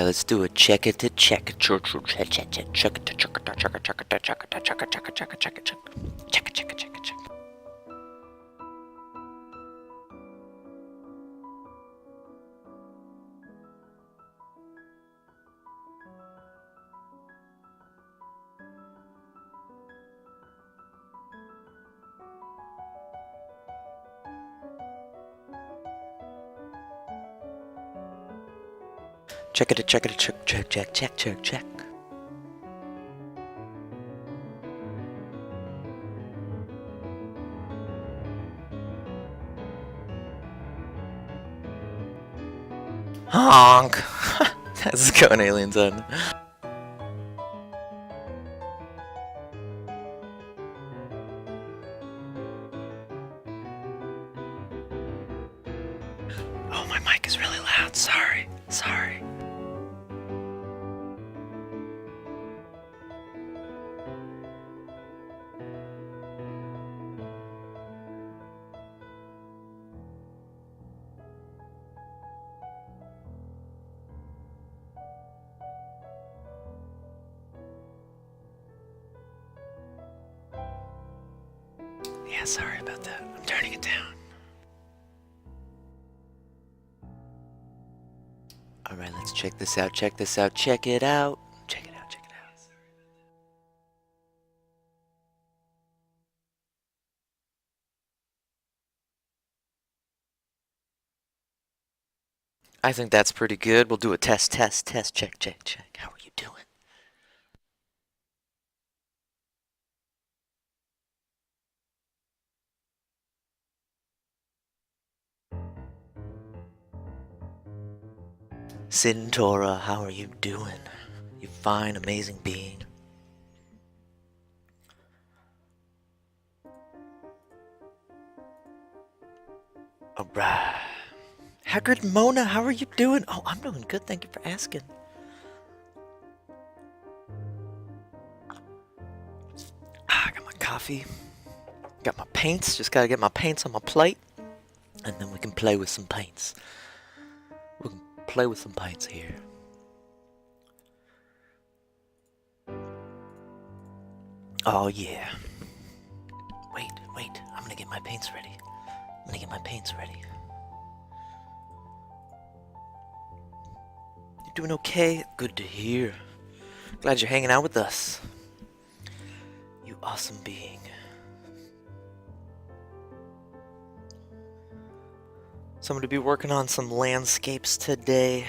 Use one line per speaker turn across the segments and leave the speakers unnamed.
Let's do a check it to check it, check it, check it, check it, check it, check it, check it, check it, check it, check it, check it, check it, check it, check it, check it, check it. Check it, check it, check, check, check, check, check, check. Honk! How's it going, Alien Son? Oh, my mic is really loud. Sorry. Sorry. Yeah, sorry about that. I'm turning it down. Alright, let's check this out, check this out, check it out. Check it out, check it out. I think that's pretty good. We'll do a test, test, test, check, check, check. How are you doing? Sintora, how are you doing? You fine, amazing being. Alright. Haggard Mona, how are you doing? Oh, I'm doing good, thank you for asking. I got my coffee. Got my paints, just gotta get my paints on my plate. And then we can play with some paints. We can play with some paints here. Oh yeah. Wait, I'm gonna get my paints ready. You doing okay? Good to hear. Glad you're hanging out with us. You awesome being. So I'm going to be working on some landscapes today.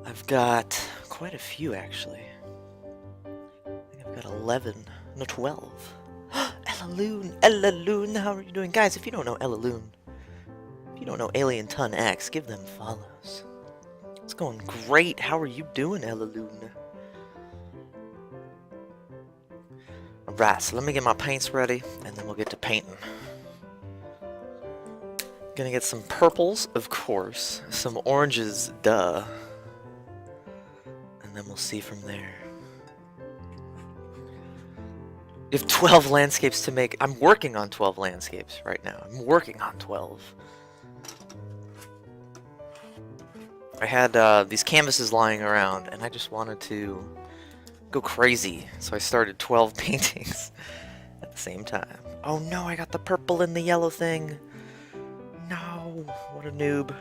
I've got quite a few actually. I think I've got 11, no 12. Ella Loon, how are you doing? Guys, if you don't know Ella Loon, if you don't know Alien Ton X, give them follows. It's going great. How are you doing, Ella Loon? Alright, so let me get my paints ready, and then we'll get to painting. Gonna get some purples, of course. Some oranges, duh. And then we'll see from there. You have 12 landscapes to make. I'm working on 12 landscapes right now. I'm working on 12. I had these canvases lying around, and I just wanted to go crazy. So I started 12 paintings at the same time. Oh no, I got the purple and the yellow thing. No, what a noob.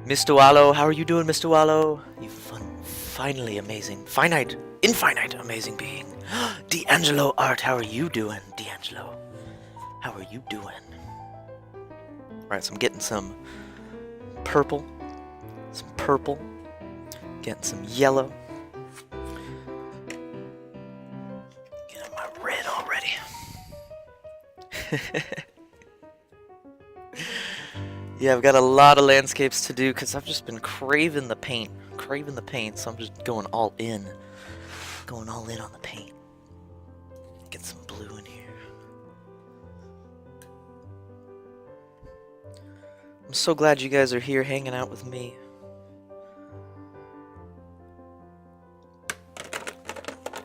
Mr. Wallow, how are you doing, Mr. Wallow? You finally amazing. Infinite amazing being. D'Angelo Art, how are you doing, D'Angelo? How are you doing? Alright, so I'm getting some purple. Getting some yellow. Getting my red already. Yeah, I've got a lot of landscapes to do because I've just been craving the paint, so I'm just going all in on the paint. Get some blue in here. I'm so glad you guys are here hanging out with me.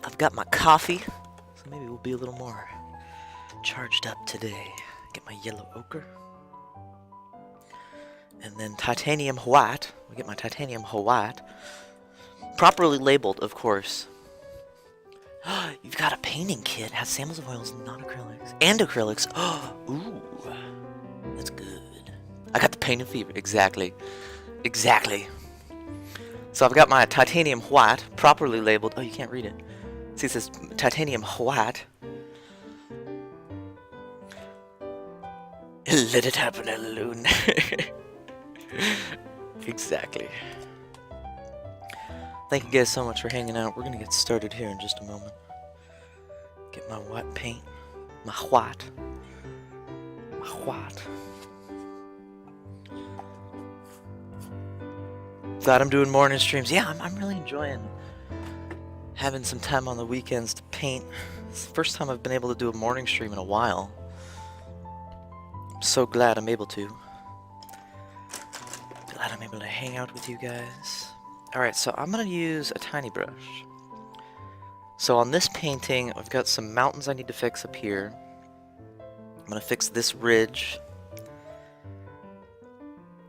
I've got my coffee, so maybe we'll be a little more charged up today. Get my yellow ochre. And then titanium white. We get my titanium white. Properly labeled, of course. You've got a painting kit. It has samples of oils, non-acrylics, and acrylics. Ooh, that's good. I got the painting fever. Exactly. Exactly. So I've got my titanium white, properly labeled. Oh, you can't read it. See, it says titanium white. Let it happen, Loon. Exactly. Thank you guys so much for hanging out. We're gonna get started here in just a moment. Get my white paint. My white. My white. Glad I'm doing morning streams. Yeah, I'm really enjoying having some time on the weekends to paint. It's the first time I've been able to do a morning stream in a while. I'm so glad I'm able to. Glad I'm able to hang out with you guys. Alright, so I'm going to use a tiny brush. So on this painting, I've got some mountains I need to fix up here. I'm going to fix this ridge.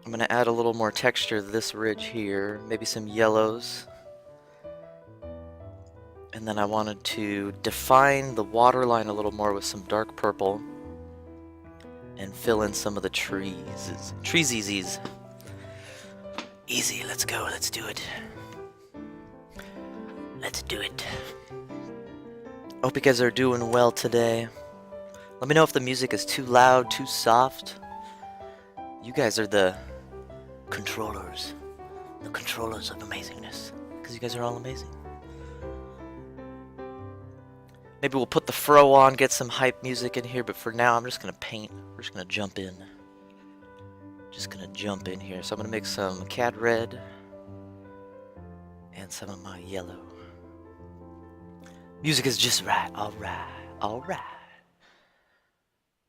I'm going to add a little more texture to this ridge here, maybe some yellows. And then I wanted to define the water line a little more with some dark purple. And fill in some of the trees. Treesies. Easy, let's go, let's do it. Let's do it. Hope you guys are doing well today. Let me know if the music is too loud, too soft. You guys are the controllers of amazingness, because you guys are all amazing. Maybe we'll put the fro on, get some hype music in here, but for now I'm just gonna paint. We're just gonna jump in. Just gonna jump in here. So I'm gonna make some cad red and some of my yellow. Music is just right. Alright. Alright.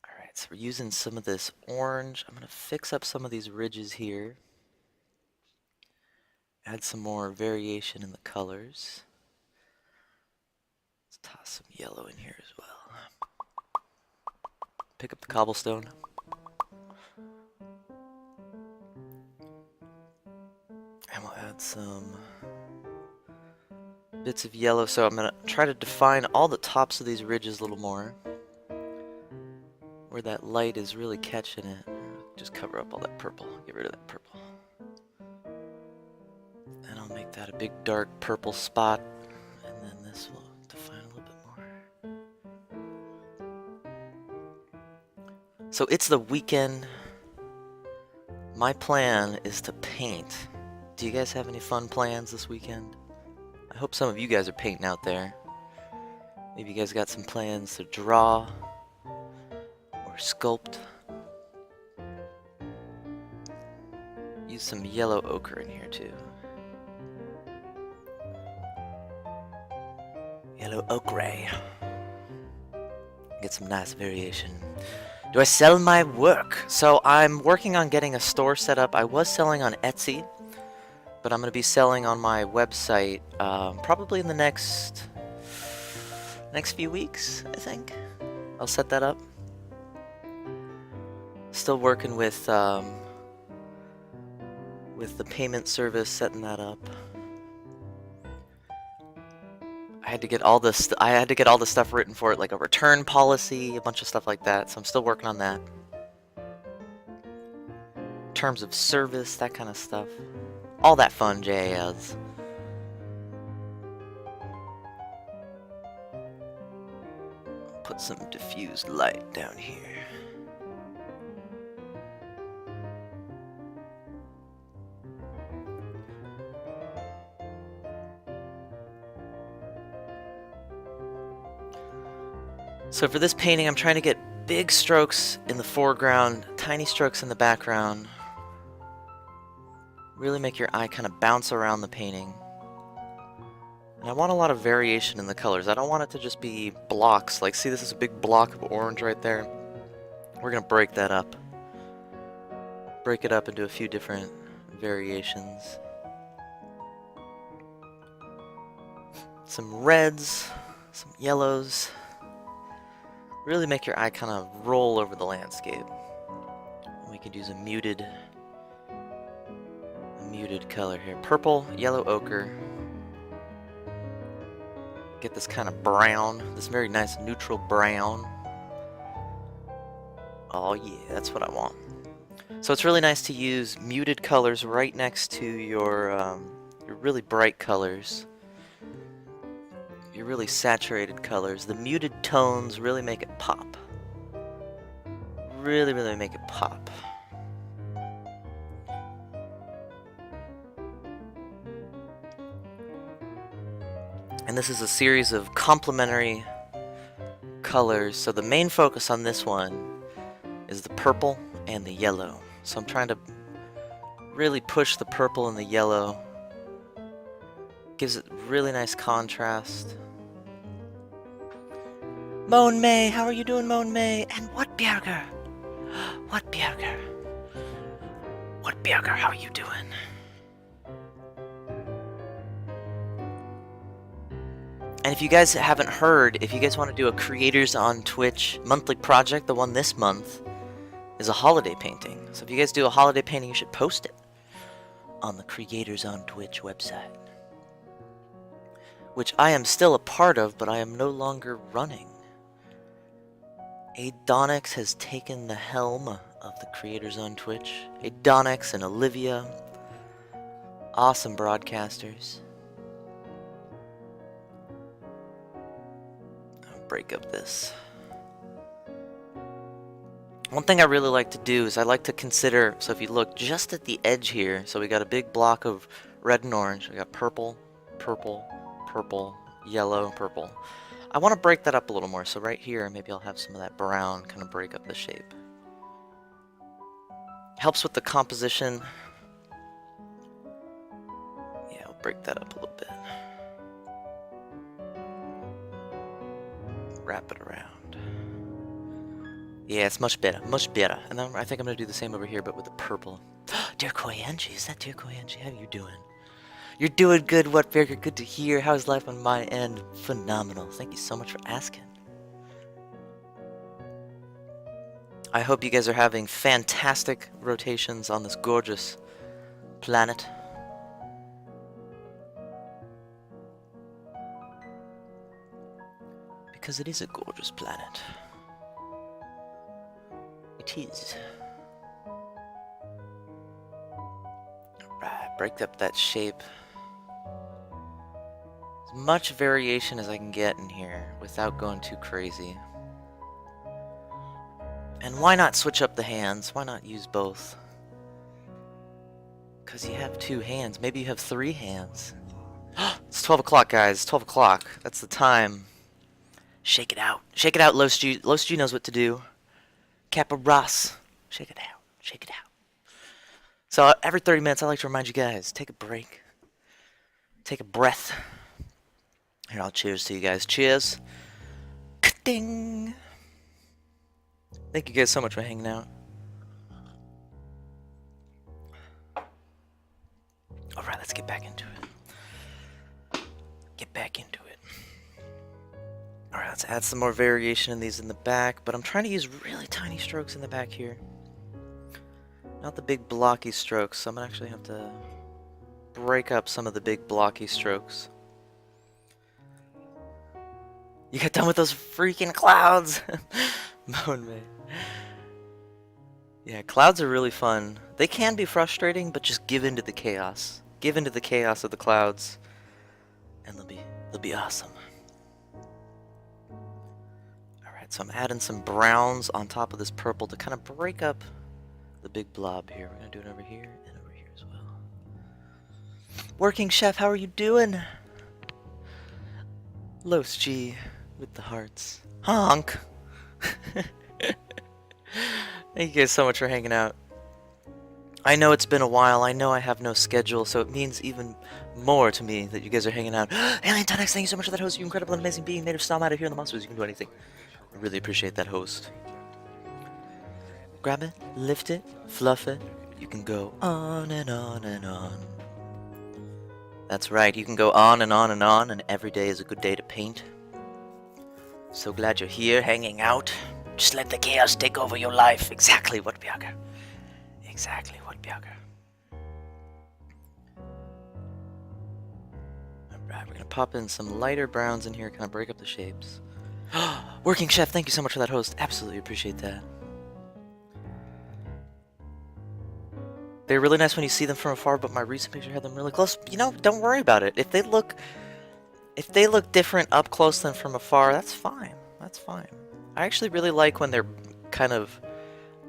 Alright, so we're using some of this orange. I'm gonna fix up some of these ridges here. Add some more variation in the colors. Let's toss some yellow in here as well. Pick up the cobblestone. And we'll add some bits of yellow. So I'm going to try to define all the tops of these ridges a little more. Where that light is really catching it. Just cover up all that purple. Get rid of that purple. And I'll make that a big dark purple spot. And then this will define a little bit more. So it's the weekend. My plan is to paint. Do you guys have any fun plans this weekend? I hope some of you guys are painting out there. Maybe you guys got some plans to draw or sculpt. Use some yellow ochre in here too. Yellow ochre. Get some nice variation. Do I sell my work? So I'm working on getting a store set up. I was selling on Etsy, but I'm going to be selling on my website probably in the next few weeks, I think. I'll set that up. Still working with the payment service, setting that up. I had to get all the stuff written for it, like a return policy, a bunch of stuff like that. So I'm still working on that. Terms of service, that kind of stuff. All that fun jazz. Put some diffused light down here. So for this painting, I'm trying to get big strokes in the foreground, tiny strokes in the background. Really make your eye kind of bounce around the painting. And I want a lot of variation in the colors. I don't want it to just be blocks. Like, see, this is a big block of orange right there. We're going to break that up. Break it up into a few different variations. Some reds, some yellows. Really make your eye kind of roll over the landscape. We could use a muted muted color here. Purple, yellow ochre. Get this kind of brown, this very nice neutral brown. Oh yeah, that's what I want. So it's really nice to use muted colors right next to your really bright colors. Your really saturated colors. The muted tones really make it pop. Really, really make it pop. And this is a series of complementary colors. So the main focus on this one is the purple and the yellow. So I'm trying to really push the purple and the yellow. Gives it really nice contrast. Moan May, how are you doing, Moan May? And what Bjerger? What Bjerger? What Bjerger, how are you doing? And if you guys haven't heard, if you guys want to do a Creators on Twitch monthly project, the one this month is a holiday painting. So if you guys do a holiday painting, you should post it on the Creators on Twitch website. Which I am still a part of, but I am no longer running. Adonix has taken the helm of the Creators on Twitch. Adonix and Olivia, awesome broadcasters. I'll break up this. One thing I really like to do is I like to consider, so if you look just at the edge here, so we got a big block of red and orange, we got purple, purple, purple, yellow, purple. I want to break that up a little more, so right here, maybe I'll have some of that brown kind of break up the shape. Helps with the composition. Yeah, I'll break that up a little bit. Wrap it around. Yeah, it's much better, much better. And then I think I'm going to do the same over here, but with the purple. Dear Koyanji, is that Dear Koyanji? How are you doing? You're doing good, what Bjerger? Good to hear. How's life on my end? Phenomenal. Thank you so much for asking. I hope you guys are having fantastic rotations on this gorgeous planet. Because it is a gorgeous planet. It is. Alright, break up that shape. As much variation as I can get in here without going too crazy. And why not switch up the hands? Why not use both? Because you have two hands. Maybe you have three hands. It's 12 o'clock, guys. 12 o'clock. That's the time. Shake it out. Shake it out, Los G. Los G knows what to do. KappaRoss. Shake it out. Shake it out. So every 30 minutes, I like to remind you guys, take a break. Take a breath. Here, I'll cheers to you guys. Cheers. Ding. Thank you guys so much for hanging out. Alright, let's get back into it. Get back into it. Alright, let's add some more variation in these in the back, but I'm trying to use really tiny strokes in the back here. Not the big blocky strokes, so I'm gonna actually have to break up some of the big blocky strokes. You got done with those freaking clouds! Moan me. Yeah, clouds are really fun. They can be frustrating, but just give into the chaos. Give into the chaos of the clouds, and they'll be awesome. Alright, so I'm adding some browns on top of this purple to kind of break up the big blob here. We're gonna do it over here and over here as well. Working Chef, how are you doing? Los G with the hearts. Honk! Thank you guys so much for hanging out. I know it's been a while. I know I have no schedule, so it means even more to me that you guys are hanging out. Alien Tonics, thank you so much for that host. You incredible and amazing being. Native Stom out of here in the monsters. You can do anything. I really appreciate that host. Grab it, lift it, fluff it. You can go on and on and on. That's right, you can go on and on and on, and every day is a good day to paint. So glad you're here, hanging out. Just let the chaos take over your life. Exactly what Bjerger. Exactly what Bjerger. Alright, we're gonna pop in some lighter browns in here, kind of break up the shapes. Working Chef, thank you so much for that host. Absolutely appreciate that. They're really nice when you see them from afar, but my recent picture had them really close. You know, don't worry about it. If they look different up close than from afar, that's fine. That's fine. I actually really like when they're kind of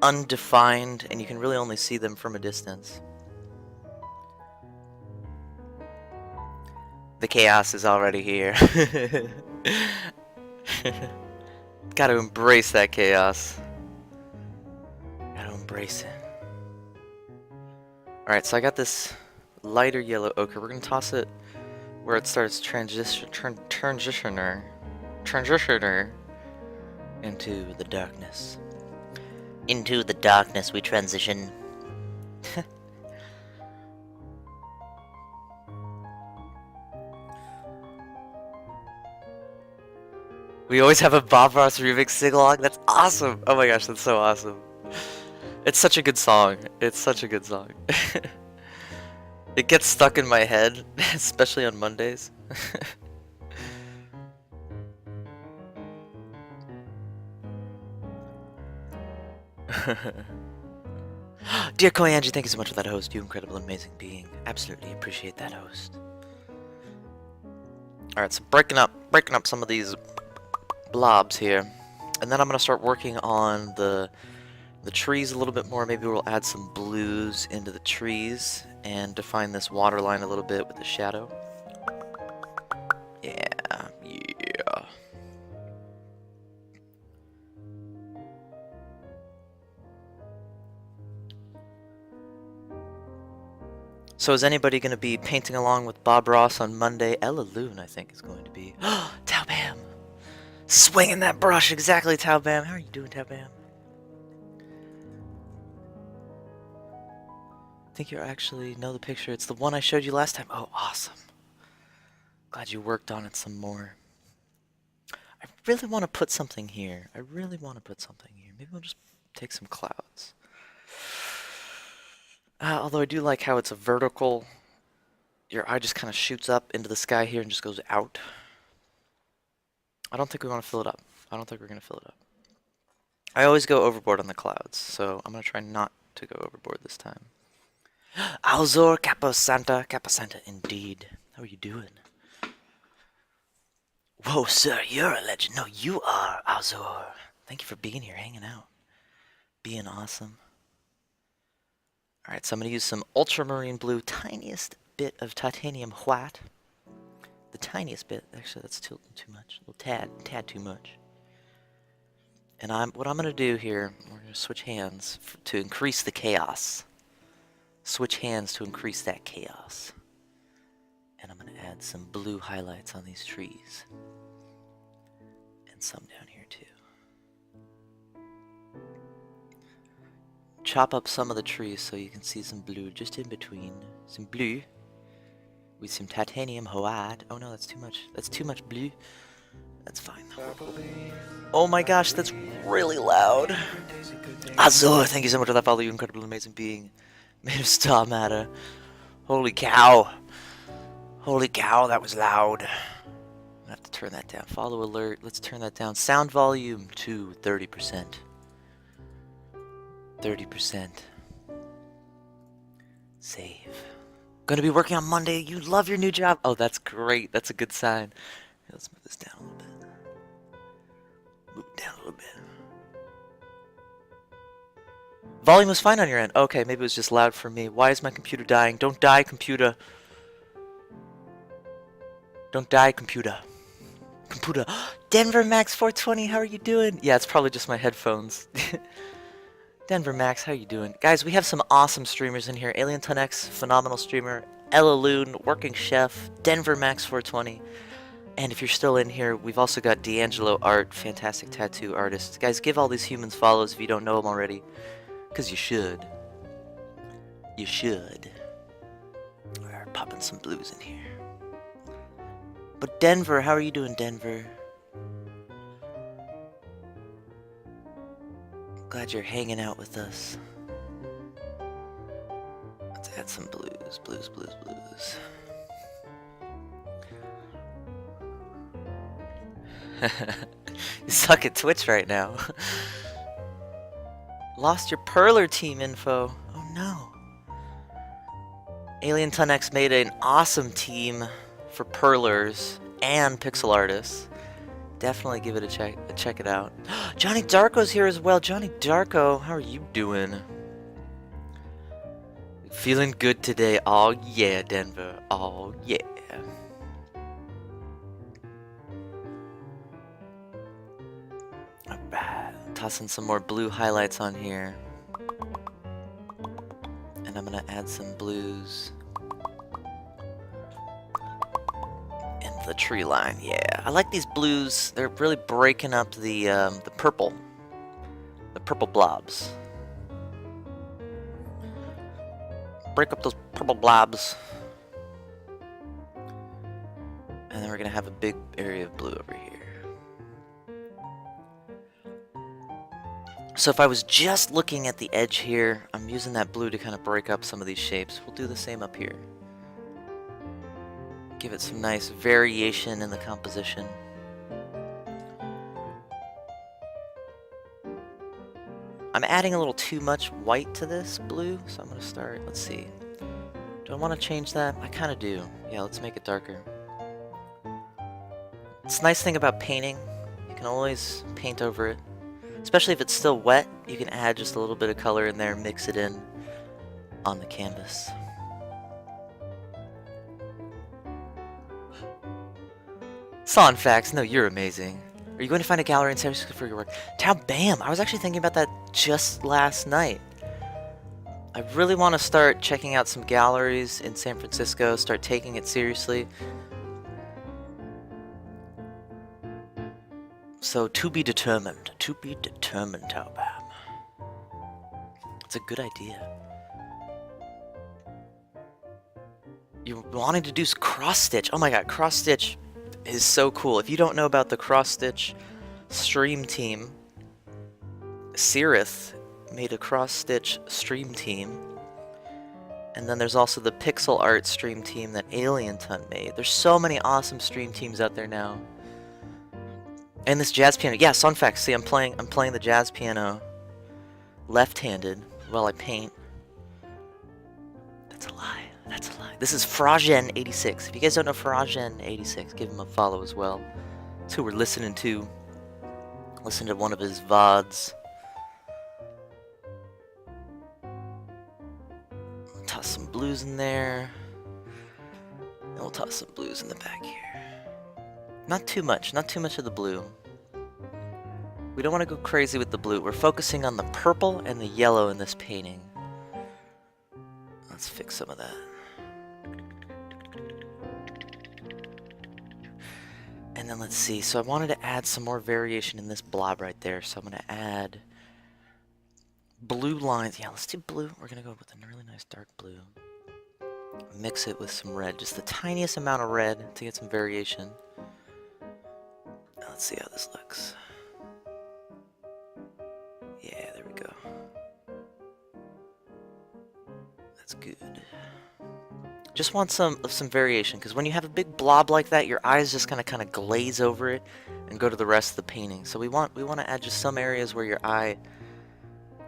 undefined and you can really only see them from a distance. The chaos is already here. Gotta embrace that chaos. Gotta embrace it. Alright, so I got this lighter yellow ochre. We're gonna toss it where it starts transitioner into the darkness. Into the darkness we transition. We always have a Bob Ross remix sing-along? That's awesome! Oh my gosh, that's so awesome. It's such a good song. It's such a good song. It gets stuck in my head, especially on Mondays. Dear Koi Angie, thank you so much for that host. You incredible, amazing being. Absolutely appreciate that host. Alright, so breaking up some of these blobs here. And then I'm gonna start working on the trees a little bit more. Maybe we'll add some blues into the trees and define this water line a little bit with the shadow. Yeah. So is anybody going to be painting along with Bob Ross on Monday? Ella Loon, I think, is going to be. Tao Bam! Swinging that brush, exactly, Tao Bam. How are you doing, Tao Bam? I think you actually know the picture. It's the one I showed you last time. Oh, awesome. Glad you worked on it some more. I really want to put something here. Maybe we'll just take some clouds. Although I do like how it's a vertical. Your eye just kind of shoots up into the sky here and just goes out. I don't think we want to fill it up. I don't think we're going to fill it up. I always go overboard on the clouds, so I'm going to try not to go overboard this time. Alzor, Kappa Santa indeed. How are you doing? Whoa, sir, you're a legend. No, you are, Alzor. Thank you for being here, hanging out. Being awesome. Alright, so I'm going to use some ultramarine blue, tiniest bit of titanium white. The tiniest bit. Actually, that's too much. A little tad too much. And what I'm going to do here, we're going to switch hands to increase the chaos. Switch hands to increase that chaos. And I'm going to add some blue highlights on these trees. And some down here too. Chop up some of the trees so you can see some blue just in between. Some blue with some titanium white. Oh no, that's too much. That's too much blue. That's fine though. Oh my gosh, that's really loud. Azor, thank you so much for that follow, you incredible, amazing being. Made of star matter. Holy cow. Holy cow, that was loud. I have to turn that down. Follow alert. Let's turn that down. Sound volume to 30%. 30%. Save. Gonna be working on Monday. You love your new job. Oh, that's great. That's a good sign. Let's move this down a little bit. Move it down a little bit. Volume was fine on your end. Okay, maybe it was just loud for me. Why is my computer dying? Don't die, computer. Don't die, computer. Computer. Denver Max 420, how are you doing? Yeah, it's probably just my headphones. Denver Max, how you doing? Guys, we have some awesome streamers in here. Alien Ton X, phenomenal streamer. Ella Loon, working chef. Denver Max 420. And if you're still in here, we've also got D'Angelo Art, fantastic tattoo artist. Guys, give all these humans follows if you don't know them already. Because you should. You should. We're popping some blues in here. But Denver, how are you doing, Denver? Glad you're hanging out with us. Let's add some blues. You suck at Twitch right now. Lost your Perler team info. Oh no. Alien Ton X made an awesome team for Perlers and pixel artists. Definitely give it a check it out. Johnny Darko's here as well. Johnny Darko, how are you doing? Feeling good today. Oh yeah, Denver. Oh yeah. Alright, tossing some more blue highlights on here. And I'm gonna add some blues in the tree line. Yeah, I like these blues. They're really breaking up the purple blobs. Break up those purple blobs. And then we're gonna have a big area of blue over here. So if I was just looking at the edge here, I'm using that blue to kind of break up some of these shapes. We'll do the same up here. Give it some nice variation in the composition. I'm adding a little too much white to this blue, so I'm going to start, let's see. Do I want to change that? I kind of do. Yeah, let's make it darker. It's a nice thing about painting. You can always paint over it. Especially if it's still wet, you can add just a little bit of color in there, mix it in on the canvas. Son Facts, no, you're amazing. Are you going to find a gallery in San Francisco for your work? Tao Bam! I was actually thinking about that just last night. I really want to start checking out some galleries in San Francisco, start taking it seriously. So, to be determined, Tao Bam. It's a good idea. You're wanting to do cross-stitch. Oh my god, cross-stitch is so cool. If you don't know about the cross-stitch stream team, Sirith made a cross-stitch stream team. And then there's also the pixel art stream team that Alien Ton made. There's so many awesome stream teams out there now. And this jazz piano. Yeah, fun fact. See, I'm playing the jazz piano left-handed while I paint. That's a lie. That's a lie. This is Fragen86. If you guys don't know Fragen86, give him a follow as well. That's who we're listening to. Listen to one of his VODs. Toss some blues in there. And we'll toss some blues in the back here. Not too much of the blue. We don't want to go crazy with the blue. We're focusing on the purple and the yellow in this painting. Let's fix some of that. And then let's see. So I wanted to add some more variation in this blob right there. So I'm going to add blue lines. Yeah, let's do blue. We're going to go with a really nice dark blue. Mix it with some red. Just the tiniest amount of red to get some variation. Let's see how this looks. Yeah, there we go. That's good. Just want some variation, because when you have a big blob like that, your eyes just kind of glaze over it and go to the rest of the painting. So we want to add just some areas where your eye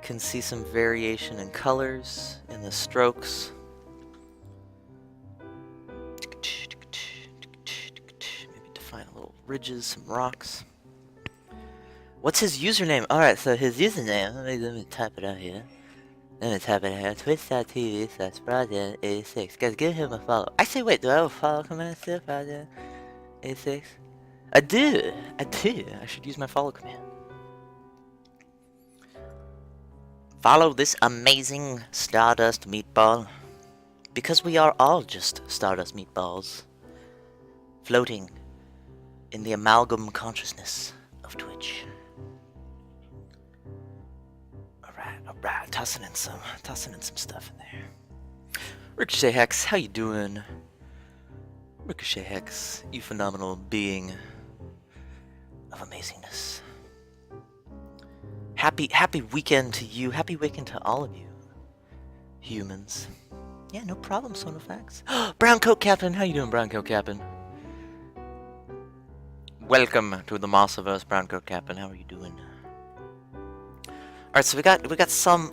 can see some variation in colors, in the strokes. Maybe define a little ridges, some rocks. What's his username? Alright, so his username, let me type it out here. Let me type it out here. Twitch.tv/Fragen86. Guys, give him a follow. Actually, wait, do I have a follow command still? Fragen86? I do. I should use my follow command. Follow this amazing Stardust meatball. Because we are all just Stardust meatballs. Floating in the amalgam consciousness of Twitch. Alright, tossing in some stuff in there. Ricochet Hex, how you doing? Ricochet Hex, you phenomenal being of amazingness. Happy weekend to you. Happy weekend to all of you humans. Yeah, no problem, Sonofacts. Brown Coat Captain, how you doing, Brown Coat Captain? Welcome to the Mossiverse, Browncoat Captain. How are you doing? Alright, so we got some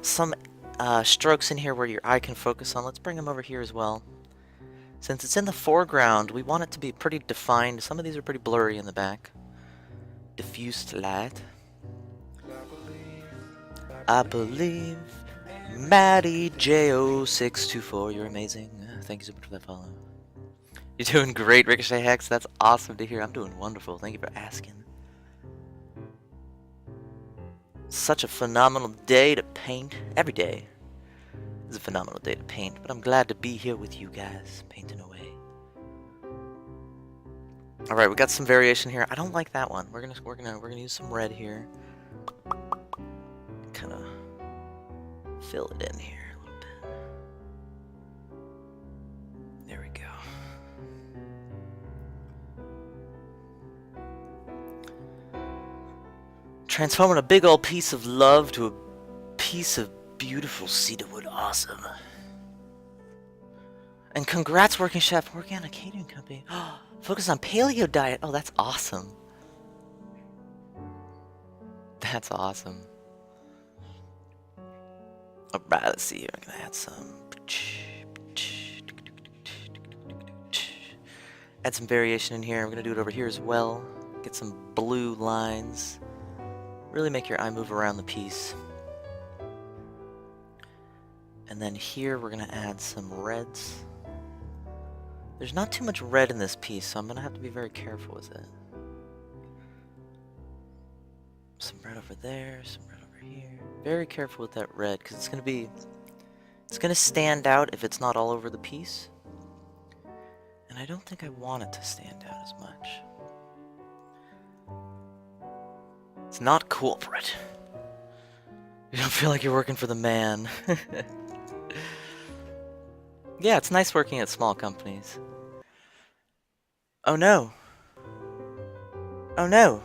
strokes in here where your eye can focus on. Let's bring them over here as well. Since it's in the foreground, we want it to be pretty defined. Some of these are pretty blurry in the back. Diffused light. I believe Maddie J0624, you're amazing. Thank you so much for that follow. You're doing great, Ricochet Hex. That's awesome to hear. I'm doing wonderful. Thank you for asking. Such a phenomenal day to paint. Every day is a phenomenal day to paint, but I'm glad to be here with you guys, painting away. All right, we got some variation here. I don't like that one. We're gonna use some red here. Kind of fill it in here a little bit. There we go. Transforming a big old piece of love to a piece of beautiful cedarwood. Awesome. And congrats, Working Chef, working on a catering company. Focus on paleo diet. Oh, that's awesome. That's awesome. Alright, let's see here. I'm gonna add some. Add some variation in here. I'm gonna do it over here as well. Get some blue lines. Really make your eye move around the piece. And then here we're gonna add some reds. There's not too much red in this piece, so I'm gonna have to be very careful with it. Some red over there, some red over here. Very careful with that red, because it's gonna stand out if it's not all over the piece. And I don't think I want it to stand out as much. It's not corporate. You don't feel like you're working for the man. Yeah, it's nice working at small companies. Oh no. Oh no.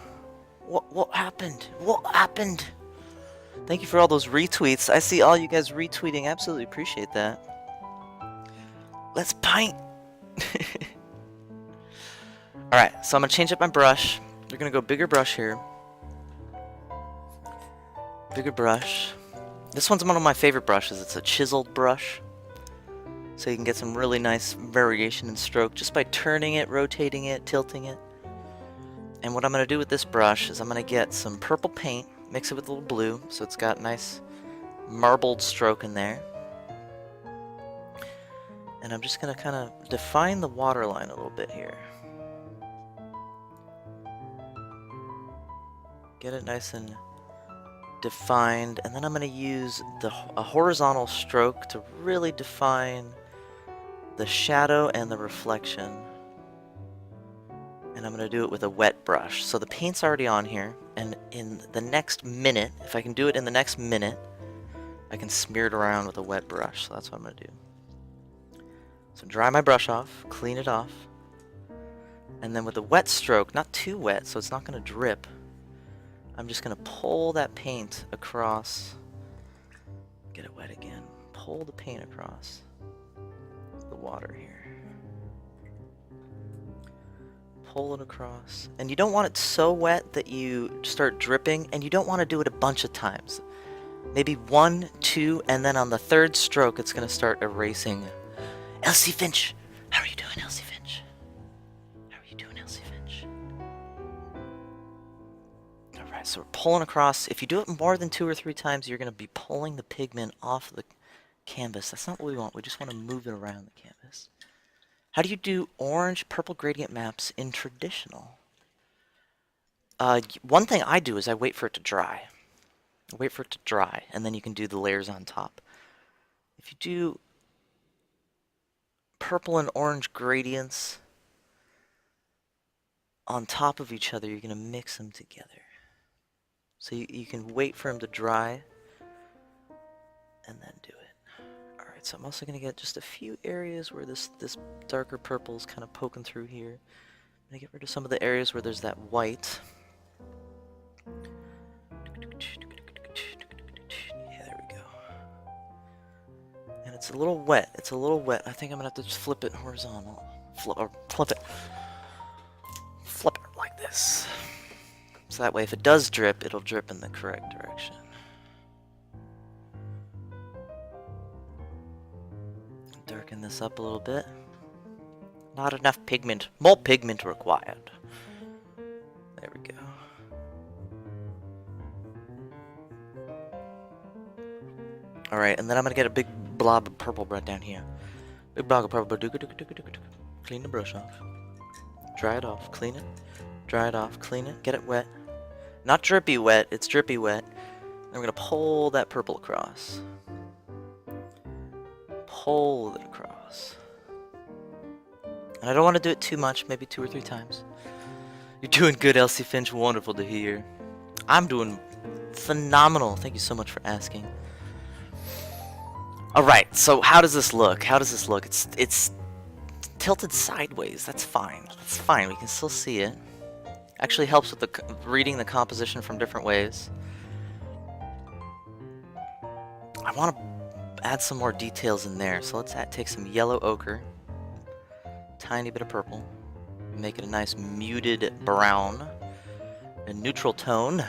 What happened? What happened? Thank you for all those retweets. I see all you guys retweeting. Absolutely appreciate that. Let's paint. Alright, so I'm going to change up my brush. We're going to go bigger brush here. Bigger brush. This one's one of my favorite brushes. It's a chiseled brush. So you can get some really nice variation in stroke just by turning it, rotating it, tilting it. And what I'm going to do with this brush is I'm going to get some purple paint, mix it with a little blue, so it's got nice marbled stroke in there. And I'm just going to kind of define the waterline a little bit here. Get it nice and defined, and then I'm going to use a horizontal stroke to really define the shadow and the reflection. And I'm going to do it with a wet brush. So the paint's already on here, and in the next minute, if I can do it in the next minute, I can smear it around with a wet brush. So that's what I'm going to do. So dry my brush off, clean it off, and then with a wet stroke, not too wet so it's not going to drip, I'm just going to pull that paint across. Get it wet again. Pull the paint across the water here. Pull it across. And you don't want it so wet that you start dripping, and you don't want to do it a bunch of times. Maybe 1, 2, and then on the third stroke it's going to start erasing. Elsie Finch! How are you doing, Elsie Finch? How are you doing, Elsie Finch? Alright, so we're pulling across. If you do it more than 2 or 3 times, you're going to be pulling the pigment off the canvas. That's not what we want. We just want to move it around the canvas. How do you do orange-purple gradient maps in traditional? One thing I do is I wait for it to dry. Wait for it to dry, and then you can do the layers on top. If you do purple and orange gradients on top of each other, you're going to mix them together. So you can wait for them to dry and then do it. Alright, so I'm also going to get just a few areas where this darker purple is kind of poking through here. I'm going to get rid of some of the areas where there's that white. Yeah, there we go. And it's a little wet. It's a little wet. I think I'm going to have to just flip it horizontal. Flip it. Flip it like this. So that way if it does drip, it'll drip in the correct direction. Darken this up a little bit. Not enough pigment. More pigment required. There we go. Alright, and then I'm gonna get a big blob of purple right down here. Big blob of purple. Clean the brush off. Dry it off. Clean it. Dry it off. Clean it. Get it wet. Not drippy wet. It's drippy wet. And we're gonna pull that purple across. Pull it across. And I don't want to do it too much. Maybe 2 or 3 times. You're doing good, Elsie Finch. Wonderful to hear. I'm doing phenomenal. Thank you so much for asking. Alright, so how does this look? How does this look? It's tilted sideways. That's fine. That's fine. We can still see it. Actually helps with reading the composition from different ways. I want to add some more details in there. So let's take some yellow ochre. Tiny bit of purple. Make it a nice muted brown. A neutral tone.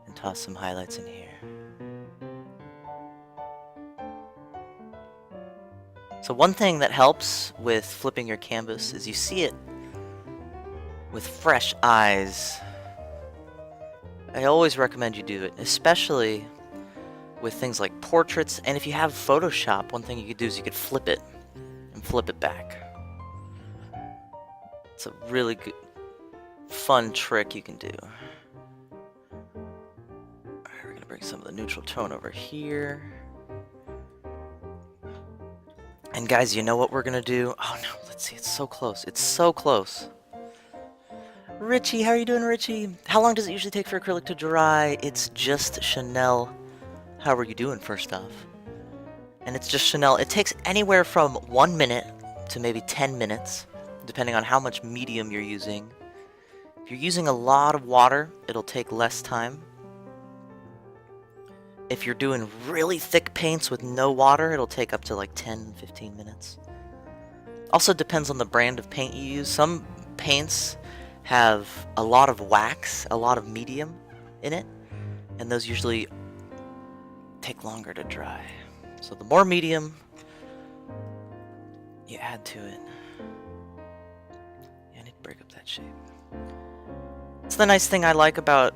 And toss some highlights in here. So one thing that helps with flipping your canvas is you see it with fresh eyes. I always recommend you do it, especially with things like portraits. And if you have Photoshop, one thing you could do is you could flip it and flip it back. It's a really good, fun trick you can do. Alright, we're gonna bring some of the neutral tone over here. And guys, you know what we're gonna do? Oh no, let's see, it's so close. It's so close. Richie, how are you doing, Richie? How long does it usually take for acrylic to dry? It's just Chanel. How are you doing, first off? And it's just Chanel. It takes anywhere from 1 minute to maybe 10 minutes, depending on how much medium you're using. If you're using a lot of water, it'll take less time. If you're doing really thick paints with no water, it'll take up to like 10-15 minutes. Also depends on the brand of paint you use. Some paints have a lot of wax, a lot of medium in it, and those usually take longer to dry. So the more medium you add to it. Yeah, I need to break up that shape. It's the nice thing I like about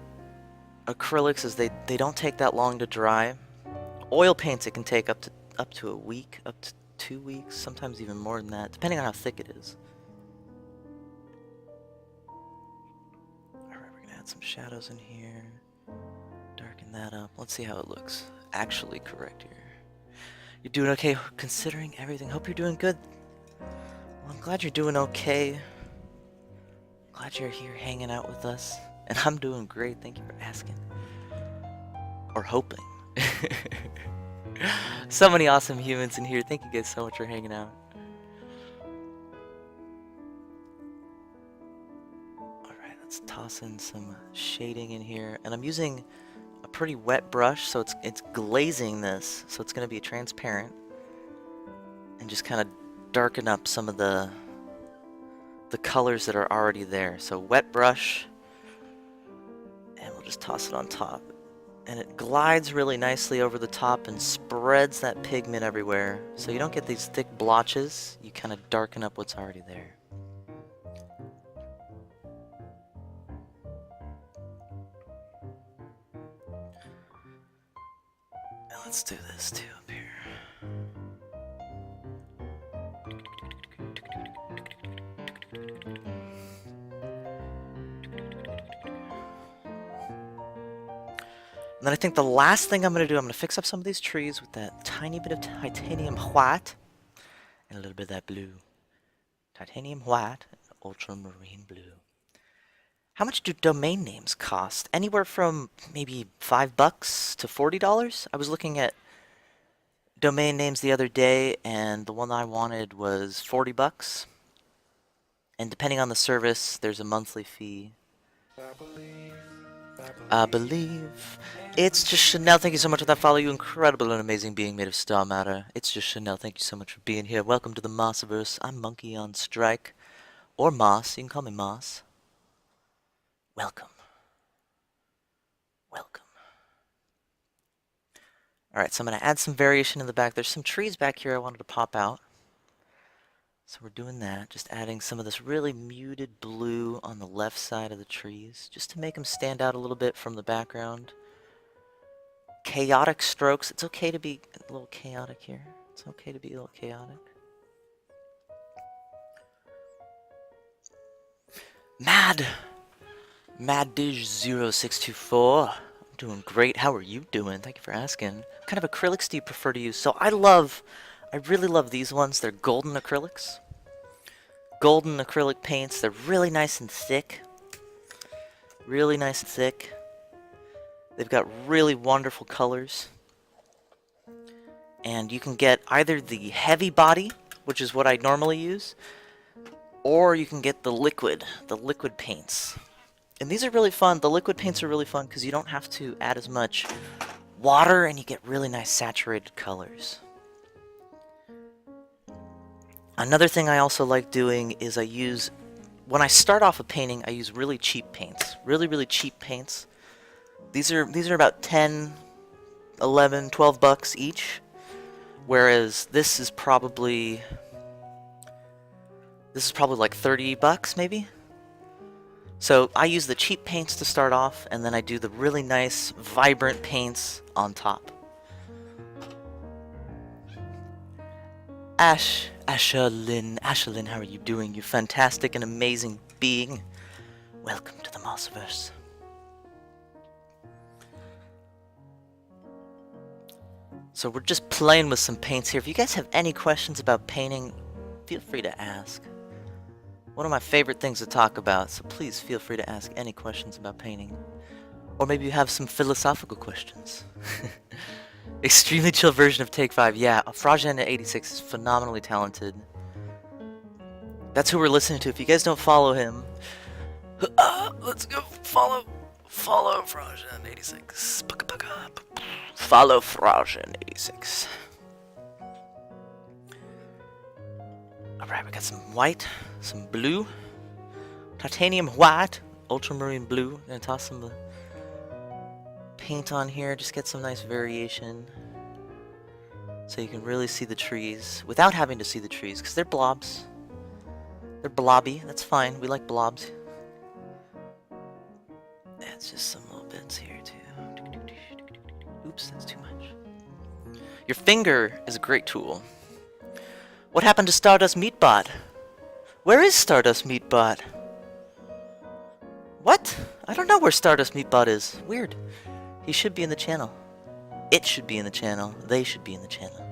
acrylics is they don't take that long to dry. Oil paints it can take up to a week, up to 2 weeks, sometimes even more than that, depending on how thick it is. Alright, we're gonna add some shadows in here. Darken that up. Let's see how it looks actually correct here. You're doing okay considering everything. Hope you're doing good. Well, I'm glad you're doing okay. Glad you're here hanging out with us. And I'm doing great, thank you for asking. Or hoping. So many awesome humans in here. Thank you guys so much for hanging out. Alright, let's toss in some shading in here. And I'm using a pretty wet brush, so it's glazing this. So it's going to be transparent. And just kind of darken up some of the colors that are already there. So wet brush. And we'll just toss it on top. And it glides really nicely over the top and spreads that pigment everywhere. So you don't get these thick blotches. You kind of darken up what's already there. And let's do this too up here. And then I think the last thing I'm going to do, I'm going to fix up some of these trees with that tiny bit of titanium white and a little bit of that blue. Titanium white and ultramarine blue. How much do domain names cost? Anywhere from maybe $5 to $40? I was looking at domain names the other day, and the one I wanted was $40. And depending on the service, there's a monthly fee. I believe. It's just Chanel. Thank you so much for that follow. You incredible and amazing being made of star matter. It's just Chanel. Thank you so much for being here. Welcome to the Mossiverse. I'm Monkey on Strike. Or Moss. You can call me Moss. Welcome. Welcome. Alright, so I'm going to add some variation in the back. There's some trees back here I wanted to pop out. So we're doing that, just adding some of this really muted blue on the left side of the trees, just to make them stand out a little bit from the background. Chaotic strokes. It's okay to be a little chaotic here. It's okay to be a little chaotic. Maddish0624. I'm doing great. How are you doing? Thank you for asking. What kind of acrylics do you prefer to use? So I really love these ones. They're golden acrylics. Golden acrylic paints. They're really nice and thick. Really nice and thick. They've got really wonderful colors. And you can get either the heavy body, which is what I normally use, or you can get the liquid paints. And these are really fun. The liquid paints are really fun because you don't have to add as much water and you get really nice saturated colors. Another thing I also like doing is when I start off a painting, I use really cheap paints. Really cheap paints. These are about 10, 11, 12 bucks each. Whereas this is probably like 30 bucks maybe. So I use the cheap paints to start off, and then I do the really nice, vibrant paints on top. Ashlyn, how are you doing? You fantastic and amazing being. Welcome to the Mossverse. So we're just playing with some paints here. If you guys have any questions about painting, feel free to ask. One of my favorite things to talk about, so please feel free to ask any questions about painting. Or maybe you have some philosophical questions. Extremely chill version of Take 5. Yeah, Fragen86 is phenomenally talented. That's who we're listening to. If you guys don't follow him, let's go follow Fragen86. Follow Fragen86. Alright, we got some white, some blue, titanium white, ultramarine blue. Gonna toss some paint on here, just get some nice variation. So you can really see the trees without having to see the trees, because they're blobs. They're blobby, that's fine. We like blobs. That's just some little bits here too. Oops, that's too much. Your finger is a great tool. What happened to Stardust Meatbot? Where is Stardust Meatbot? What? I don't know where Stardust Meatbot is. Weird. He should be in the channel. It should be in the channel. They should be in the channel.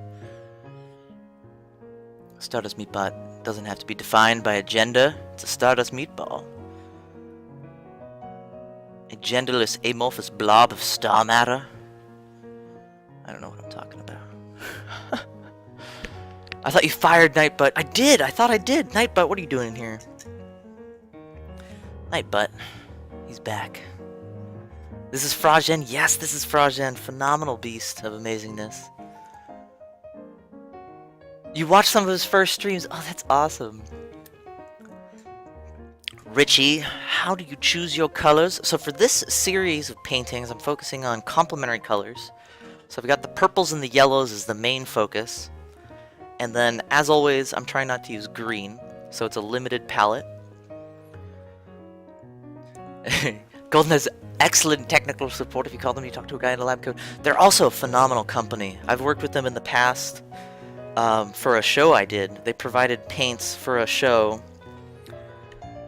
Stardust Meatbot doesn't have to be defined by a gender. It's a Stardust Meatball. A genderless, amorphous blob of star matter. I don't know what I'm talking about. I thought you fired Nightbutt. I did! I thought I did! Nightbutt, what are you doing in here? Nightbutt. He's back. This is Fragen. Yes, this is Fragen. Phenomenal beast of amazingness. You watched some of his first streams. Oh, that's awesome. Richie, how do you choose your colors? So for this series of paintings, I'm focusing on complementary colors. So I've got the purples and the yellows as the main focus. And then, as always, I'm trying not to use green. So it's a limited palette. Golden has excellent technical support. If you call them, you talk to a guy in a lab coat. They're also a phenomenal company. I've worked with them in the past for a show I did. They provided paints for a show.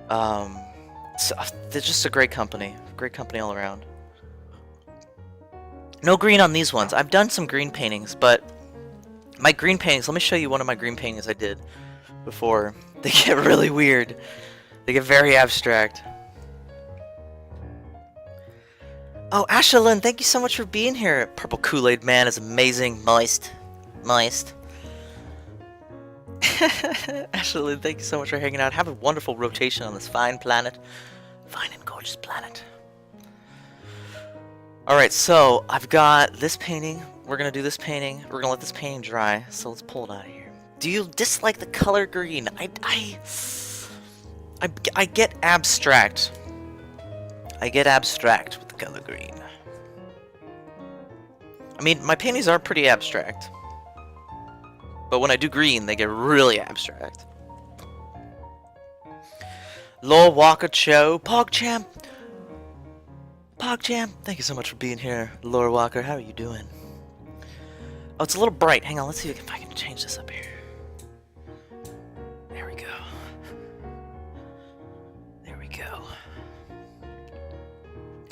So they're just a great company. Great company all around. No green on these ones. I've done some green paintings, but my green paintings, let me show you one of my green paintings I did before. They get really weird. They get very abstract. Oh, Ashlyn, thank you so much for being here. Purple Kool-Aid Man is amazing. Moist. Moist. Ashlyn, thank you so much for hanging out. Have a wonderful rotation on this fine planet. Fine and gorgeous planet. Alright, so I've got this painting. We're going to do this painting. We're going to let this painting dry. So let's pull it out of here. Do you dislike the color green? I get abstract I get abstract with the color green. I mean, my paintings are pretty abstract. But when I do green, they get really abstract. Lord Walker Cho, PogChamp! PogChamp, thank you so much for being here. Lord Walker, how are you doing? Oh, it's a little bright. Hang on, let's see if I can change this up here. There we go. There we go.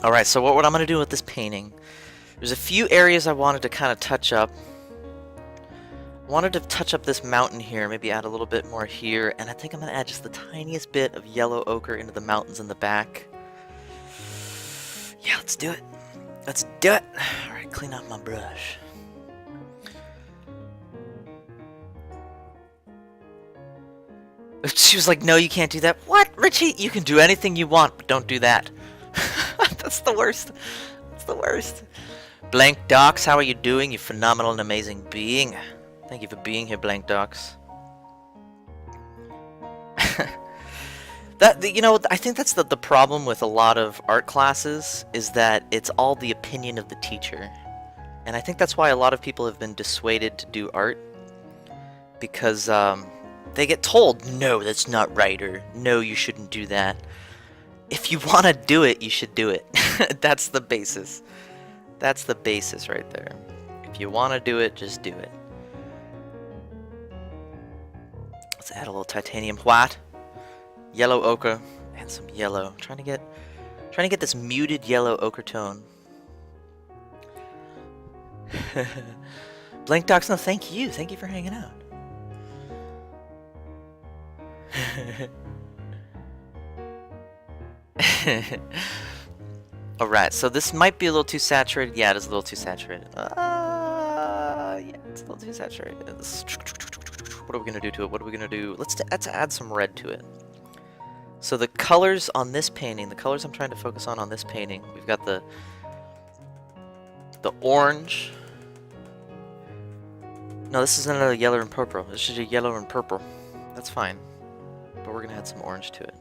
Alright, so what I'm going to do with this painting, there's a few areas I wanted to kind of touch up. I wanted to touch up this mountain here, maybe add a little bit more here, and I think I'm going to add just the tiniest bit of yellow ochre into the mountains in the back. Yeah, let's do it. Let's do it. Alright, clean out my brush. She was like, no, you can't do that. What, Richie? You can do anything you want, but don't do that. That's the worst. That's the worst. Blank Docs, how are you doing, you phenomenal and amazing being? Thank you for being here, Blank Docs. You know, I think that's the problem with a lot of art classes, is that it's all the opinion of the teacher. And I think that's why a lot of people have been dissuaded to do art. Because they get told, no, that's not right, or no, you shouldn't do that. If you want to do it, you should do it. That's the basis. That's the basis right there. If you want to do it, just do it. Let's add a little titanium white, yellow ochre, and some yellow. Trying to get this muted yellow ochre tone. Blank Docs, no, thank you. Thank you for hanging out. Alright, so this might be a little too saturated. Yeah, it is a little too saturated. Yeah, it's a little too saturated. What are we going to do to it? What are we going to do? Let's add some red to it. So the colors on this painting, the colors I'm trying to focus on this painting, we've got the orange. No, this isn't a yellow and purple. This is a yellow and purple. That's fine. But we're going to add some orange to it.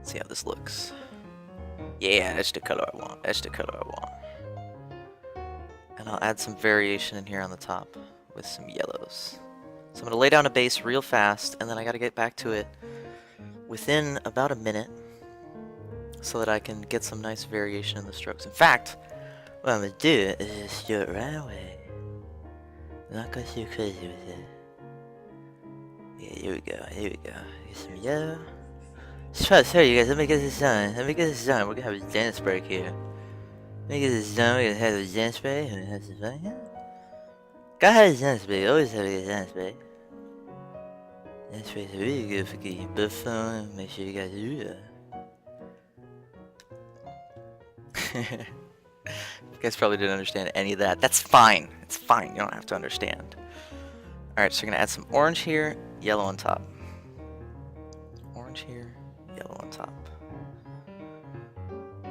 See how this looks. Yeah, that's the color I want. That's the color I want. And I'll add some variation in here on the top with some yellows. So I'm going to lay down a base real fast, and then I got to get back to it within about a minute so that I can get some nice variation in the strokes. In fact, what I'm going to do is just do it right away. I'm not going too crazy with it. Yeah, here we go, here we go. Get some yellow. Sorry, you guys, let me get this done. Let me get this done. We're gonna have a dance break here. Let me get this done. We're gonna have a dance break. We're gonna have some fun here. Gotta have a dance break. Always have a dance break. Dance breaks are really good for getting your butt on. Make sure you guys do that. You guys probably didn't understand any of that. That's fine. It's fine. You don't have to understand. Alright, so we're gonna add some orange here, yellow on top. Orange here, yellow on top.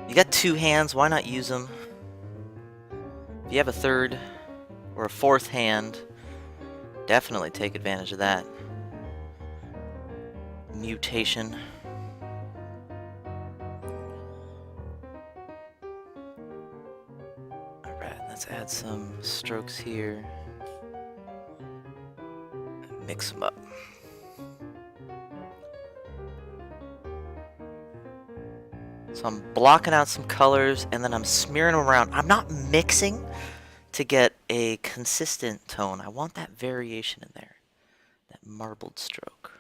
You got two hands, why not use them? If you have a third or a fourth hand, definitely take advantage of that. Mutation. Alright, let's add some strokes here. Mix them up. So I'm blocking out some colors and then I'm smearing them around. I'm not mixing to get a consistent tone. I want that variation in there. That marbled stroke.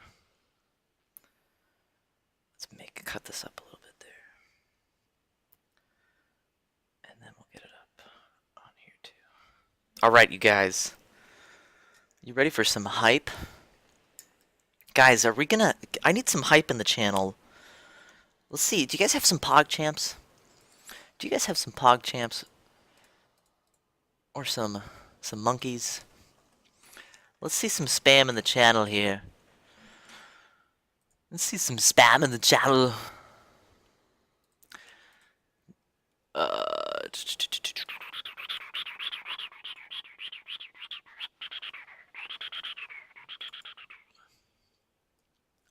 Let's cut this up a little bit there. And then we'll get it up on here too. Alright, you guys. You ready for some hype? Guys, are we gonna... I need some hype in the channel. Let's see, do you guys have some PogChamps? Do you guys have some PogChamps? Or some monkeys? Let's see some spam in the channel here. Let's see some spam in the channel.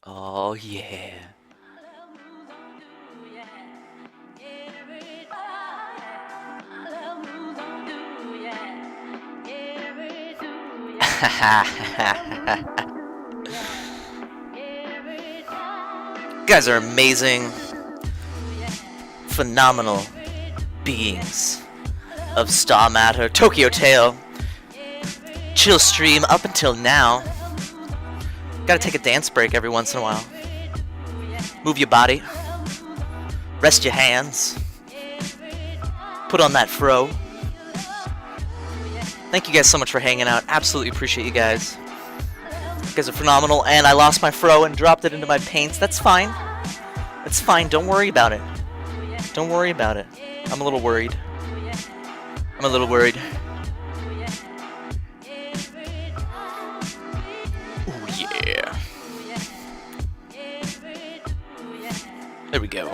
Oh yeah. You guys are amazing, phenomenal beings of Star Matter, Tokyo Tale, chill stream up until now. Gotta take a dance break every once in a while. Move your body, rest your hands, put on that fro. Thank you guys so much for hanging out. Absolutely appreciate you guys. You guys are phenomenal. And I lost my fro and dropped it into my paints. That's fine. That's fine. Don't worry about it. Don't worry about it. I'm a little worried. I'm a little worried. Ooh, yeah. There we go.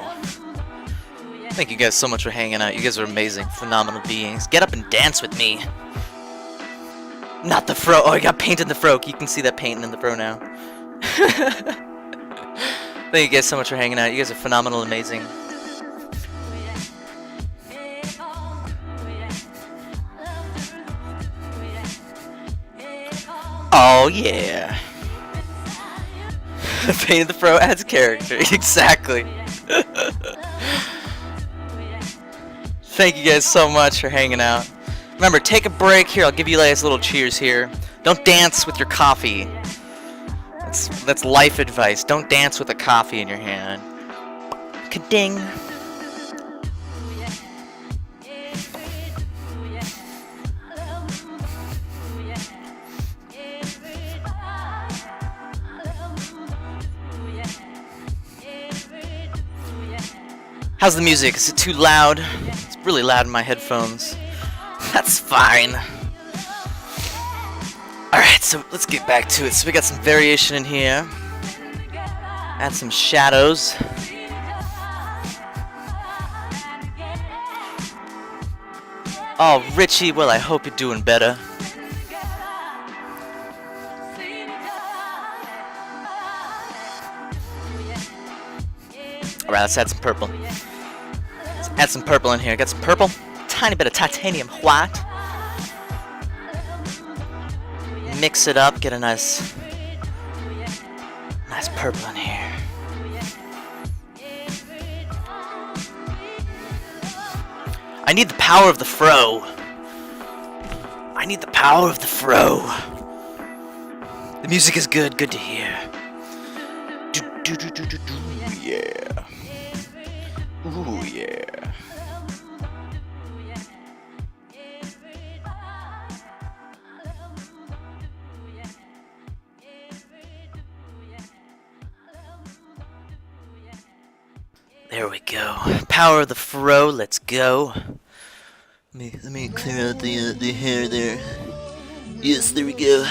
Thank you guys so much for hanging out. You guys are amazing, phenomenal beings. Get up and dance with me. Not the fro. Oh, I got paint in the fro. You can see that paint in the fro now. Thank you guys so much for hanging out. You guys are phenomenal, amazing. Oh, yeah. Paint in the fro adds character. Exactly. Thank you guys so much for hanging out. Remember, take a break here. I'll give you guys little cheers here. Don't dance with your coffee. That's life advice. Don't dance with a coffee in your hand. Ka-ding. How's the music? Is it too loud? It's really loud in my headphones. That's fine. Alright, so let's get back to it. So we got some variation in here. Add some shadows. Oh, Richie, well, I hope you're doing better. Alright, let's add some purple. Let's add some purple in here. Got some purple. Tiny bit of titanium white. Mix it up, get a nice purple in here. I need the power of the fro. I need the power of the fro. The music is good to hear. Yeah. Ooh, yeah. There we go. Power of the fro. Let's go. Let me clear out the hair there. Yes, there we go.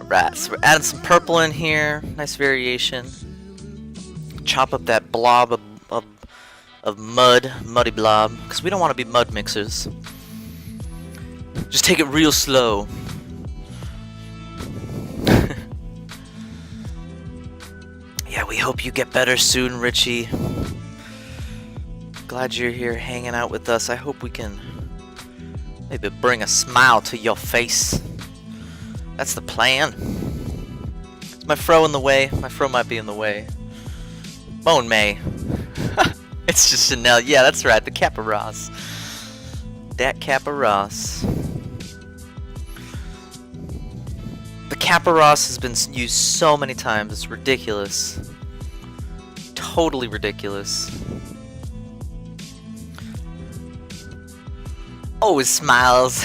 Right, so we're adding some purple in here. Nice variation. Chop up that blob of muddy blob, because we don't want to be mud mixers. Just take it real slow. Yeah, we hope you get better soon, Richie. Glad you're here hanging out with us. I hope we can maybe bring a smile to your face. That's the plan. Is my fro in the way? My fro might be in the way. Bone May. It's just Chanel. Yeah, that's right. The KappaRoss. That KappaRoss. The KappaRoss has been used so many times. It's ridiculous. Totally ridiculous. Always smiles.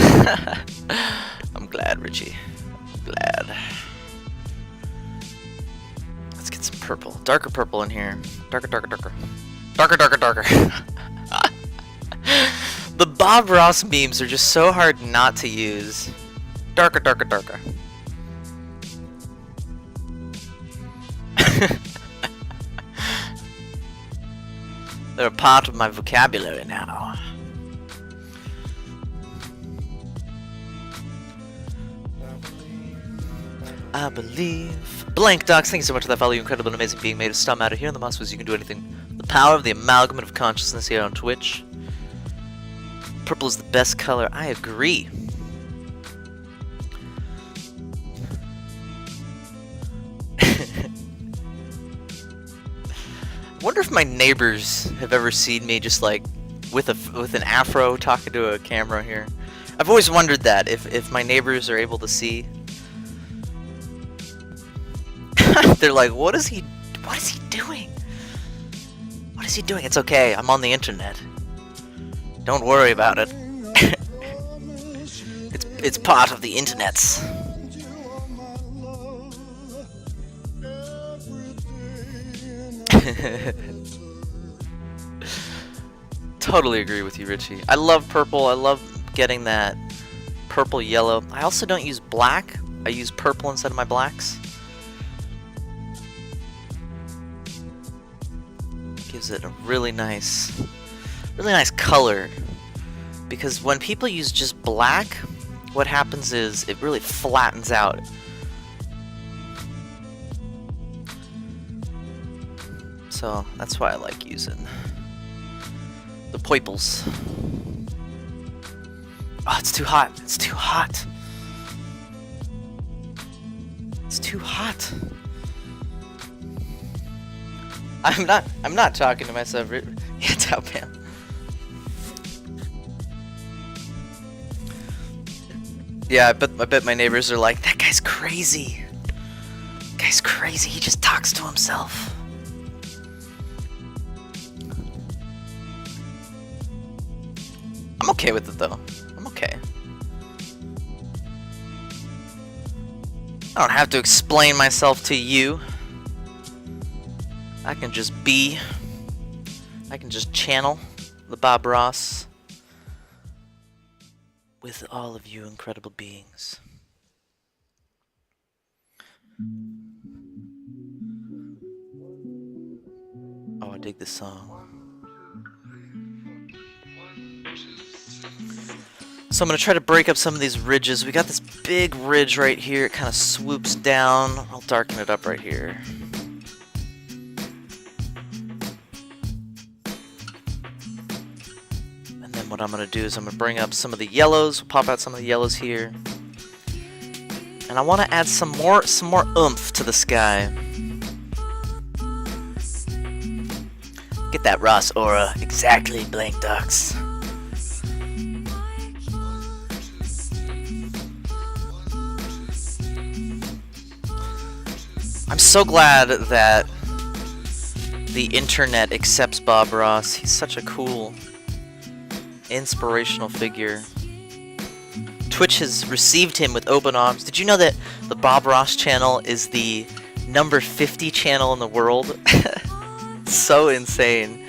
I'm glad, Richie. Glad. Let's get some purple. Darker purple in here. Darker. The Bob Ross memes are just so hard not to use. Darker. They're a part of my vocabulary now. I believe. Blank Docs, thank you so much for that follow. You incredible and amazing being made of stum out of here. And the most was you can do anything. The power of the amalgamate of consciousness here on Twitch. Purple is the best color. I agree. I wonder if my neighbors have ever seen me just like with an afro talking to a camera here. I've always wondered that if my neighbors are able to see. They're like, what is he doing? What is he doing? It's okay. I'm on the internet. Don't worry about it. It's part of the internets. Totally agree with you, Richie. I love purple. I love getting that purple yellow. I also don't use black. I use purple instead of my blacks. Gives it a really nice color. Because when people use just black, what happens is it really flattens out. So that's why I like using the purples. Oh, it's too hot. It's too hot. It's too hot. I'm not talking to myself. Yeah, it's out, man. Yeah, I bet my neighbors are like, that guy's crazy. That guy's crazy. He just talks to himself. I'm okay with it though. I'm okay. I don't have to explain myself to you. I can just be. I can just channel the Bob Ross with all of you incredible beings. Oh, I dig this song. So I'm going to try to break up some of these ridges. We got this big ridge right here. It kind of swoops down. I'll darken it up right here. And then what I'm going to do is I'm going to bring up some of the yellows. We'll pop out some of the yellows here. And I want to add some more oomph to the sky. Get that Ross aura. Exactly, blank ducks. I'm so glad that the internet accepts Bob Ross. He's such a cool, inspirational figure. Twitch has received him with open arms. Did you know that the Bob Ross channel is the number 50 channel in the world? So insane.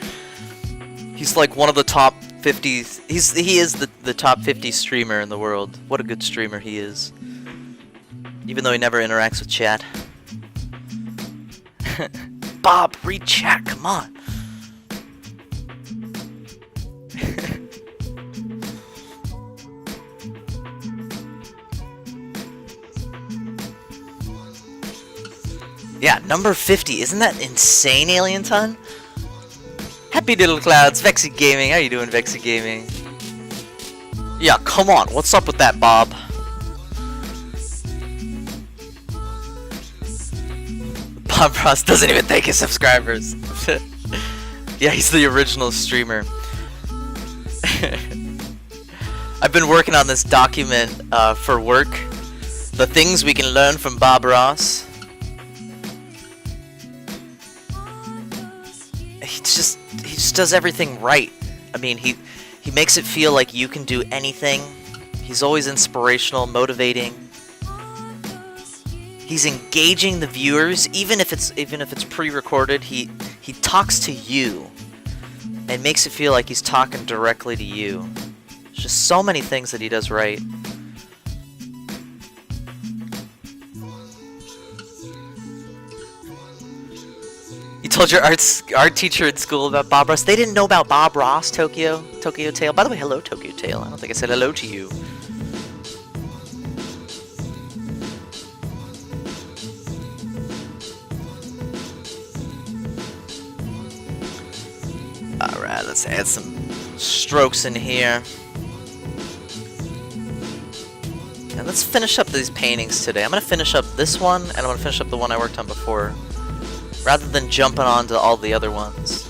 He's like one of the top 50. He is the top 50 streamer in the world. What a good streamer he is. Even though he never interacts with chat. Bob, read chat, come on. Yeah, number 50. Isn't that insane, Alien Ton? Happy Diddle Clouds, Vexy Gaming. How you doing, Vexy Gaming? Yeah, come on. What's up with that, Bob? Bob Ross doesn't even thank his subscribers. Yeah, he's the original streamer. I've been working on this document for work. The things we can learn from Bob Ross. He just does everything right. I mean, he makes it feel like you can do anything. He's always inspirational, motivating. He's engaging the viewers, even if it's pre-recorded. He talks to you and makes it feel like he's talking directly to you. There's just so many things that he does right. You told your art teacher at school about Bob Ross. They didn't know about Bob Ross, Tokyo Tail. By the way, hello, Tokyo Tail. I don't think I said hello to you. Alright, let's add some strokes in here. And let's finish up these paintings today. I'm gonna finish up this one, and I'm gonna finish up the one I worked on before, rather than jumping on to all the other ones.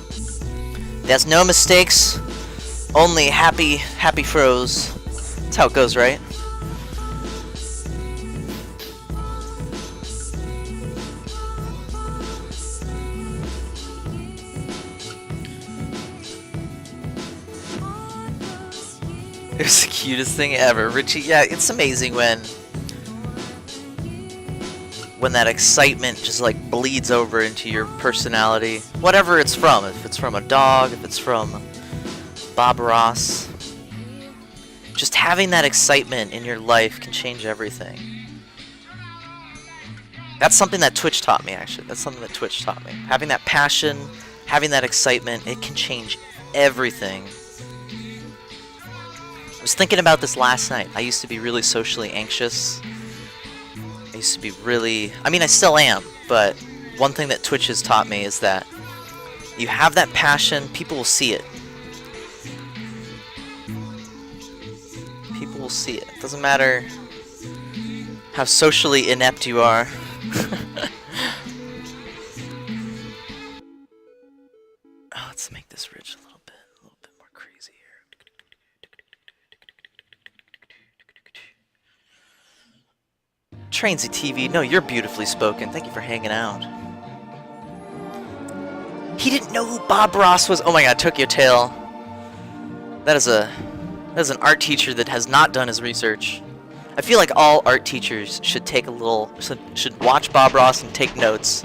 There's no mistakes, only happy froze. That's how it goes, right? It's the cutest thing ever. Richie, yeah, it's amazing when that excitement just like bleeds over into your personality. Whatever it's from. If it's from a dog, if it's from KappaRoss. Just having that excitement in your life can change everything. That's something that Twitch taught me, actually. That's something that Twitch taught me. Having that passion, having that excitement, it can change everything. I was thinking about this last night. I used to be really socially anxious. I used to be really... I mean, I still am, but one thing that Twitch has taught me is that you have that passion, people will see it. People will see it. It doesn't matter how socially inept you are. Let's make this ridge a little bit more crazy here. Trainsy TV, no, you're beautifully spoken. Thank you for hanging out. He didn't know who KappaRoss was. Oh my god, Tokyo Tail. That is an art teacher that has not done his research. I feel like all art teachers should take should watch KappaRoss and take notes.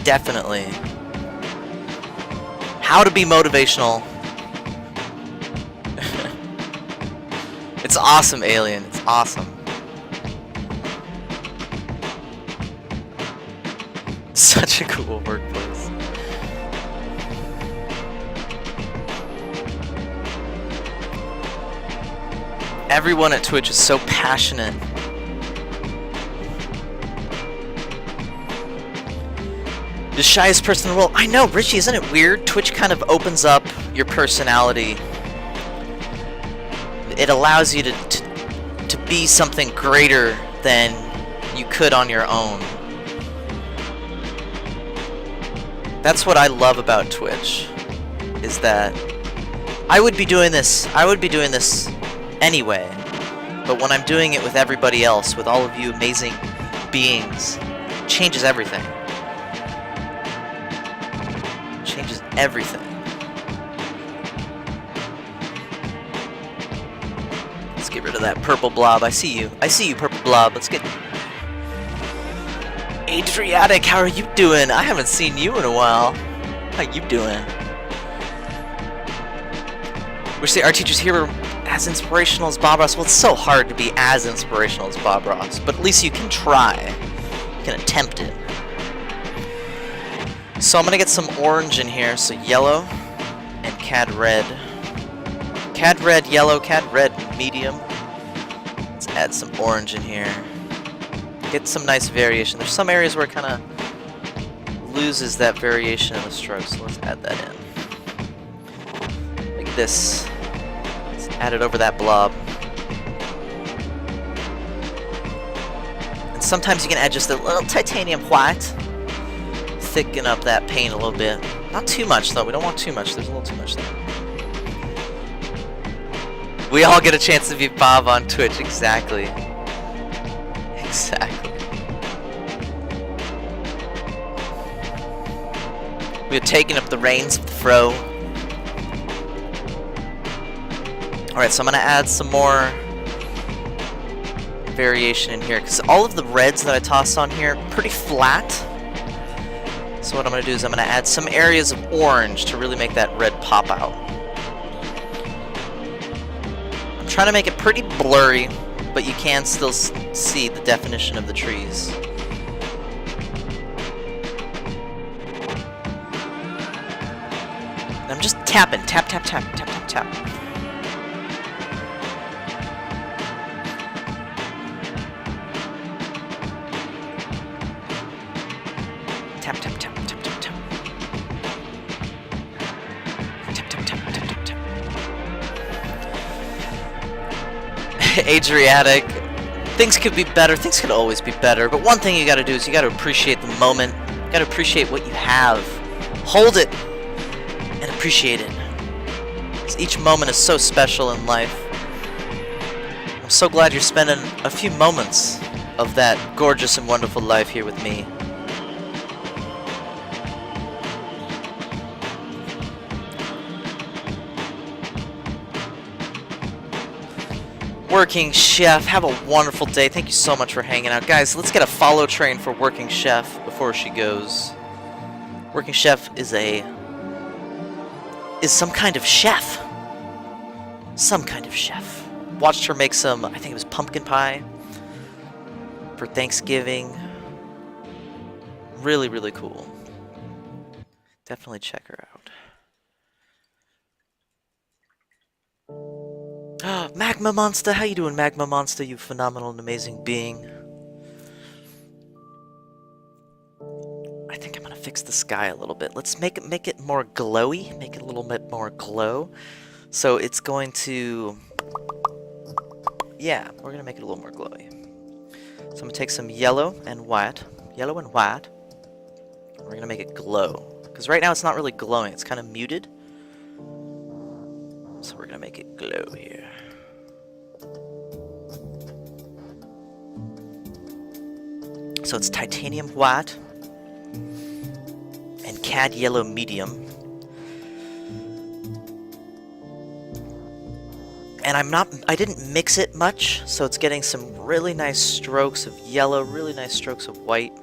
Definitely. How to be motivational. It's awesome, Alien. It's awesome. Such a cool workplace. Everyone at Twitch is so passionate. The shyest person in the world. I know, Richie, isn't it weird? Twitch kind of opens up your personality. It allows you to be something greater than you could on your own. That's what I love about Twitch, is that I would be doing this anyway, but when I'm doing it with everybody else, with all of you amazing beings, it changes everything. It changes everything. Let's get rid of that purple blob. I see you, purple blob. Let's get... Adriatic, how are you doing? I haven't seen you in a while. How you doing? Wish the art teachers here were as inspirational as KappaRoss. Well, it's so hard to be as inspirational as KappaRoss, but at least you can try. You can attempt it. So I'm gonna get some orange in here. So yellow and cad red. Cad red, yellow, cad red, medium. Let's add some orange in here. Get some nice variation. There's some areas where it kind of loses that variation in the strokes, so let's add that in. Like this. Let's add it over that blob. And sometimes you can add just a little titanium white. Thicken up that paint a little bit. Not too much, though. We don't want too much. There's a little too much there. We all get a chance to be Bob on Twitch. Exactly. Exactly. We have taken up the reins of the fro. Alright, so I'm going to add some more variation in here, because all of the reds that I tossed on here are pretty flat. So what I'm going to do is I'm going to add some areas of orange to really make that red pop out. I'm trying to make it pretty blurry, but you can still see the definition of the trees. And I'm just tapping, tap, tap, tap, tap, tap, tap. Tap, tap, tap, tap, tap, tap. Tap, tap, tap, tap, tap, tap. Adriatic. Things could be better. Things could always be better. But one thing you gotta do is you gotta appreciate the moment. You gotta appreciate what you have. Hold it and appreciate it. 'Cause each moment is so special in life. I'm so glad you're spending a few moments of that gorgeous and wonderful life here with me. Working Chef, have a wonderful day. Thank you so much for hanging out. Guys, let's get a follow train for Working Chef before she goes. Working Chef is some kind of chef. Some kind of chef. Watched her make some, I think it was pumpkin pie for Thanksgiving. Really, really cool. Definitely check her out. Magma Monster, how you doing, Magma Monster, you phenomenal and amazing being? I think I'm gonna fix the sky a little bit. Let's make it more glowy, make it a little bit more glow. So it's going to, yeah, we're gonna make it a little more glowy. So I'm gonna take some yellow and white, we're gonna make it glow. Because right now it's not really glowing, it's kind of muted. So we're gonna make it glow here. So it's titanium white and cad yellow medium. And I didn't mix it much, so it's getting some really nice strokes of yellow, really nice strokes of white.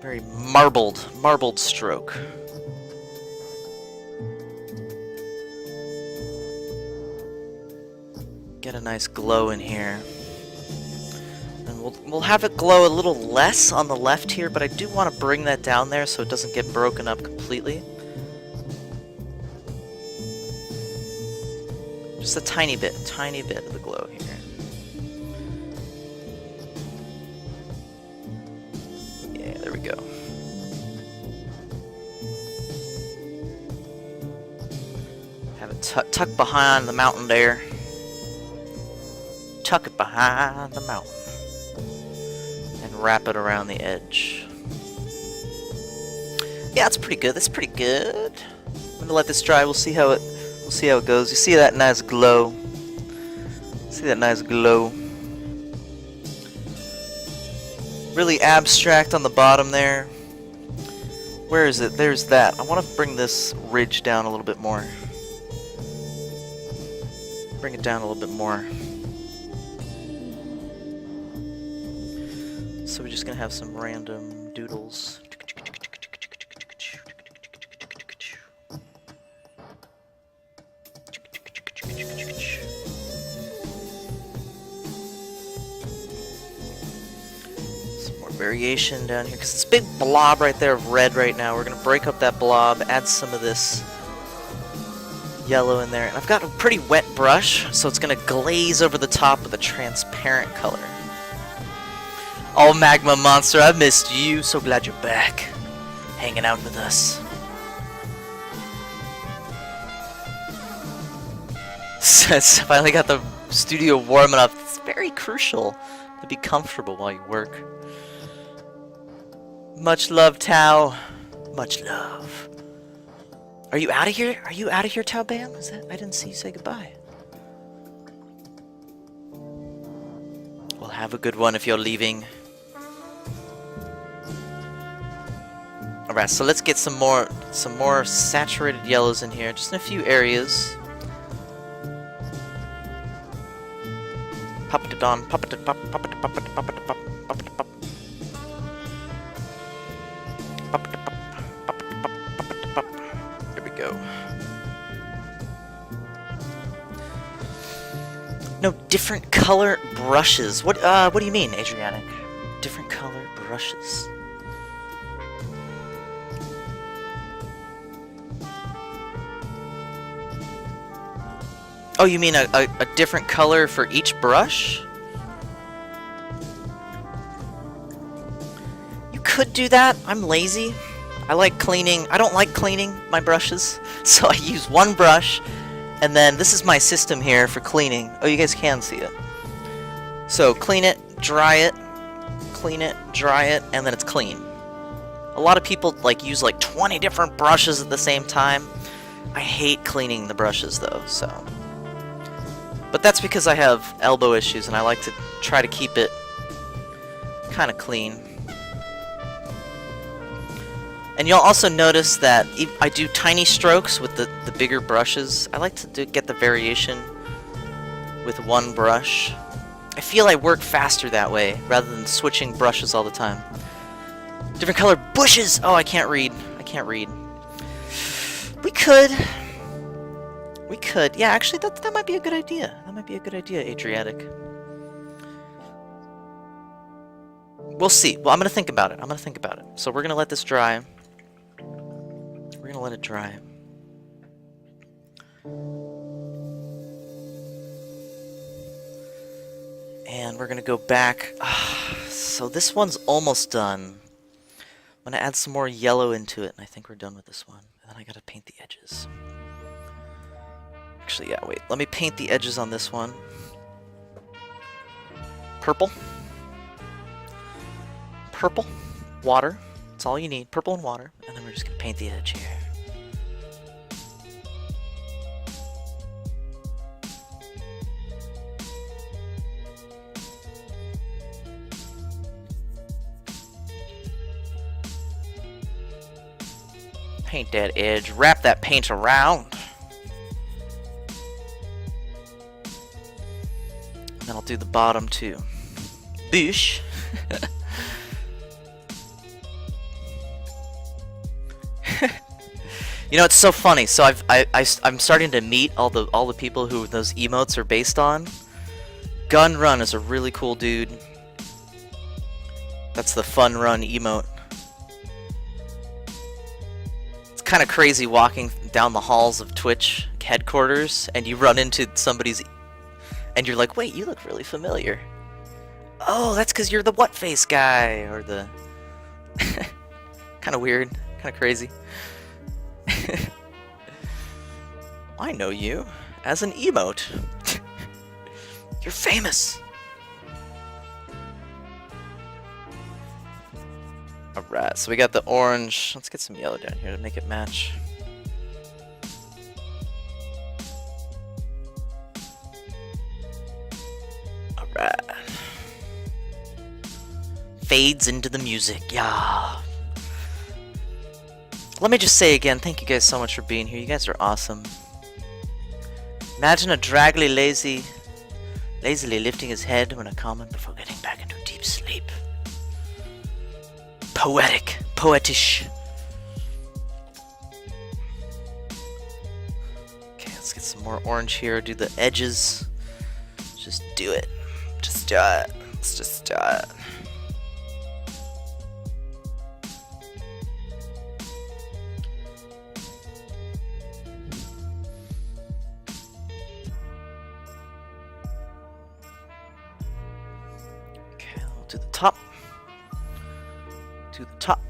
Very marbled stroke. Get a nice glow in here. And we'll have it glow a little less on the left here, but I do want to bring that down there so it doesn't get broken up completely. Just a tiny bit of the glow here. Yeah, there we go. Have it tucked behind the mountain there. Tuck it behind the mountain. And wrap it around the edge. Yeah, that's pretty good. That's pretty good. I'm gonna let this dry. We'll see how it goes. You see that nice glow? See that nice glow? Really abstract on the bottom there. Where is it? There's that. I want to bring this ridge down a little bit more. Bring it down a little bit more. So we're just gonna have some random doodles. Variation down here, because it's a big blob right there of red right now. We're going to break up that blob, add some of this yellow in there. And I've got a pretty wet brush, so it's going to glaze over the top with a transparent color. Oh, Magma Monster, I've missed you. So glad you're back, hanging out with us. Since finally got the studio warm enough, it's very crucial to be comfortable while you work. Much love, Tao. Much love. Are you out of here? Are you out of here, Tao Bam? Is that? I didn't see you say goodbye. Well, have a good one if you're leaving. All right, so let's get some more saturated yellows in here, just in a few areas. Pop it on, pop it, pop it, pop it, pop it, pop it, pop it, pop it, pop. There we go. No, different color brushes. What do you mean, Adrianic? Different color brushes. Oh, you mean a different color for each brush? Could do that. I'm lazy. I like cleaning. I don't like cleaning my brushes, so I use one brush And then this is my system here for cleaning. Oh, you guys can see it. So clean it, dry it, clean it, dry it, and then it's clean. A lot of people like use like 20 different brushes at the same time. I hate cleaning the brushes though, so. But that's because I have elbow issues and I like to try to keep it kind of clean. And you'll also notice that I do tiny strokes with the bigger brushes. I like to get the variation with one brush. I feel I work faster that way, rather than switching brushes all the time. Different color bushes! Oh, I can't read. I can't read. We could. We could. Yeah, actually, that might be a good idea. That might be a good idea, Adriatic. We'll see. Well, I'm going to think about it. I'm going to think about it. So we're going to let this dry. We're going to let it dry. And we're going to go back. So this one's almost done. I'm going to add some more yellow into it, and I think we're done with this one. And then I got to paint the edges. Actually, yeah, wait. Let me paint the edges on this one. Purple. Purple. Water. That's all you need. Purple and water. And then we're just going to paint the edge here. Paint that edge. Wrap that paint around. And then I'll do the bottom too. Boosh. You know, it's so funny. So I'm starting to meet all the people who those emotes are based on. Gun Run is a really cool dude. That's the Fun Run emote. It's kind of crazy walking down the halls of Twitch headquarters and you run into somebody's and you're like, wait, you look really familiar. Oh, that's because you're the what face guy, or the kind of weird, kind of crazy. I know you as an emote. You're famous. Alright, so we got the orange. Let's get some yellow down here to make it match. Alright. Fades into the music, yeah. Let me just say again, thank you guys so much for being here. You guys are awesome. Imagine a draggly lazily lifting his head when a comment before getting back into deep sleep. Poetic. Poetish. Okay, let's get some more orange here. Do the edges. Just do it. Just do it. Let's just do it. Okay, we'll do the top. To the top.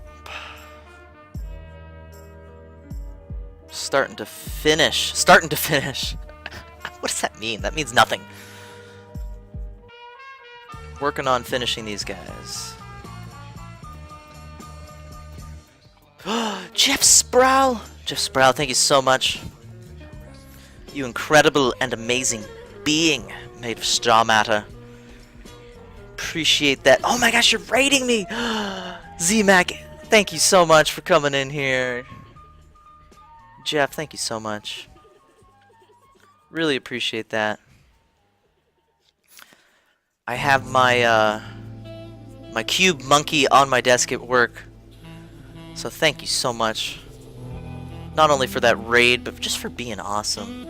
Starting to finish. Starting to finish. What does that mean? That means nothing. Working on finishing these guys. Jeff Sproul! Jeff Sproul, thank you so much. You incredible and amazing being made of straw matter. Appreciate that. Oh my gosh, you're rating me! Z-Mac, thank you so much for coming in here. Jeff, thank you so much. Really appreciate that. I have my my cube monkey on my desk at work. So thank you so much. Not only for that raid, but just for being awesome.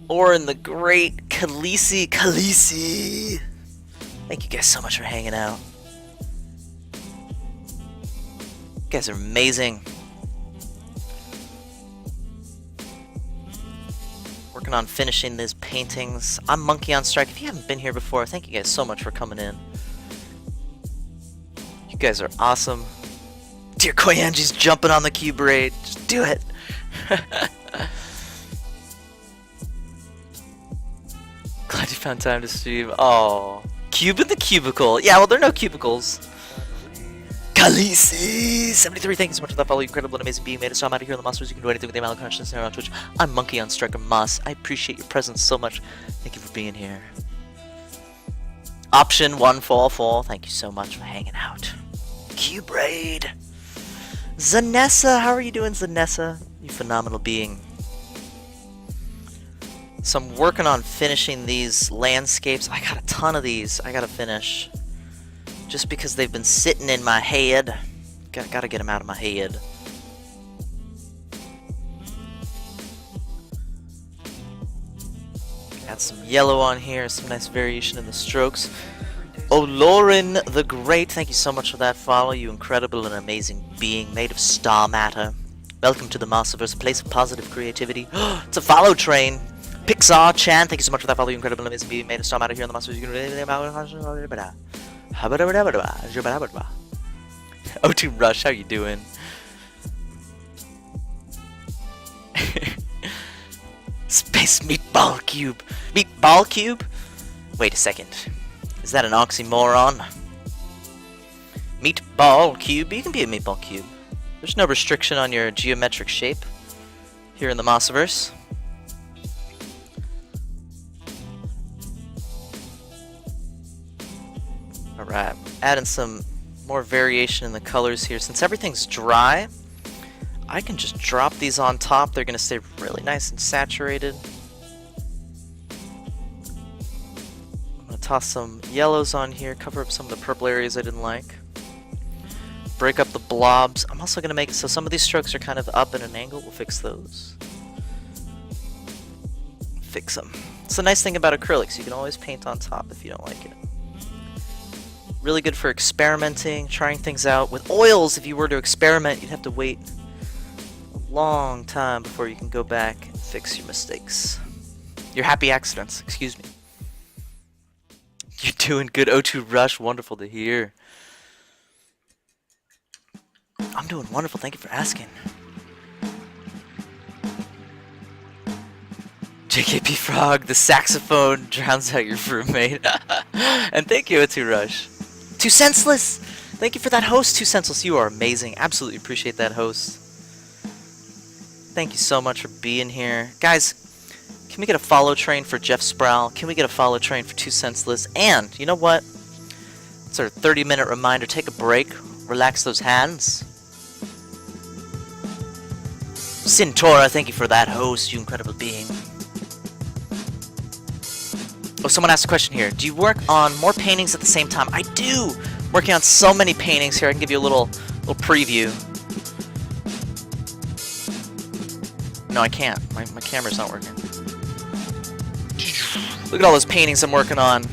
Or in the great Khaleesi. Thank you guys so much for hanging out. You guys are amazing. Working on finishing these paintings. I'm Monkey on Strike. If you haven't been here before, thank you guys so much for coming in. You guys are awesome. Dear Koyanji's jumping on the cube raid. Just do it. Found time to stream. Oh, cube in the cubicle. Yeah, well, there are no cubicles. Khaleesi 73. Thank you so much for that follow. Incredible and amazing being made. So I'm out of here on the monsters. You can do anything with the amount of consciousness here on Twitch. I'm Monkey on Striker Moss. I appreciate your presence so much. Thank you for being here. Option 144. Thank you so much for hanging out. Cube Raid. Zanessa, how are you doing, Zanessa? You phenomenal being. So I'm working on finishing these landscapes. I got a ton of these I gotta finish. Just because they've been sitting in my head. Gotta get them out of my head. Add some yellow on here, some nice variation in the strokes. Oh, Lauren the Great, thank you so much for that follow. You incredible and amazing being made of star matter. Welcome to the Mossiverse, a place of positive creativity. It's a follow train. Pixar Chan, thank you so much for that follow. You incredible and amazing being made of star matter here on the Mossiverse. O2 Rush, how you doing? Space Meatball Cube. Meatball Cube? Wait a second. Is that an oxymoron? Meatball Cube? You can be a Meatball Cube. There's no restriction on your geometric shape here in the Mossiverse. Alright, adding some more variation in the colors here. Since everything's dry, I can just drop these on top. They're going to stay really nice and saturated. I'm going to toss some yellows on here, cover up some of the purple areas I didn't like. Break up the blobs. I'm also going to make it so some of these strokes are kind of up at an angle. We'll fix those. Fix them. It's the nice thing about acrylics. You can always paint on top if you don't like it. Really good for experimenting, trying things out. With oils, if you were to experiment, you'd have to wait a long time before you can go back and fix your mistakes. Your happy accidents, excuse me. You're doing good, O2 Rush, wonderful to hear. I'm doing wonderful, thank you for asking. JKP Frog, the saxophone drowns out your roommate. And thank you, O2 Rush. Too Senseless! Thank you for that host, Too Senseless. You are amazing. Absolutely appreciate that host. Thank you so much for being here. Guys, can we get a follow train for Jeff Sproul? Can we get a follow train for Too Senseless? And, you know what? It's our 30-minute reminder. Take a break. Relax those hands. Sintora, thank you for that host, you incredible being. Oh, someone asked a question here. Do you work on more paintings at the same time? I do! I'm working on so many paintings here. I can give you a little preview. No, I can't. My camera's not working. Look at all those paintings I'm working on.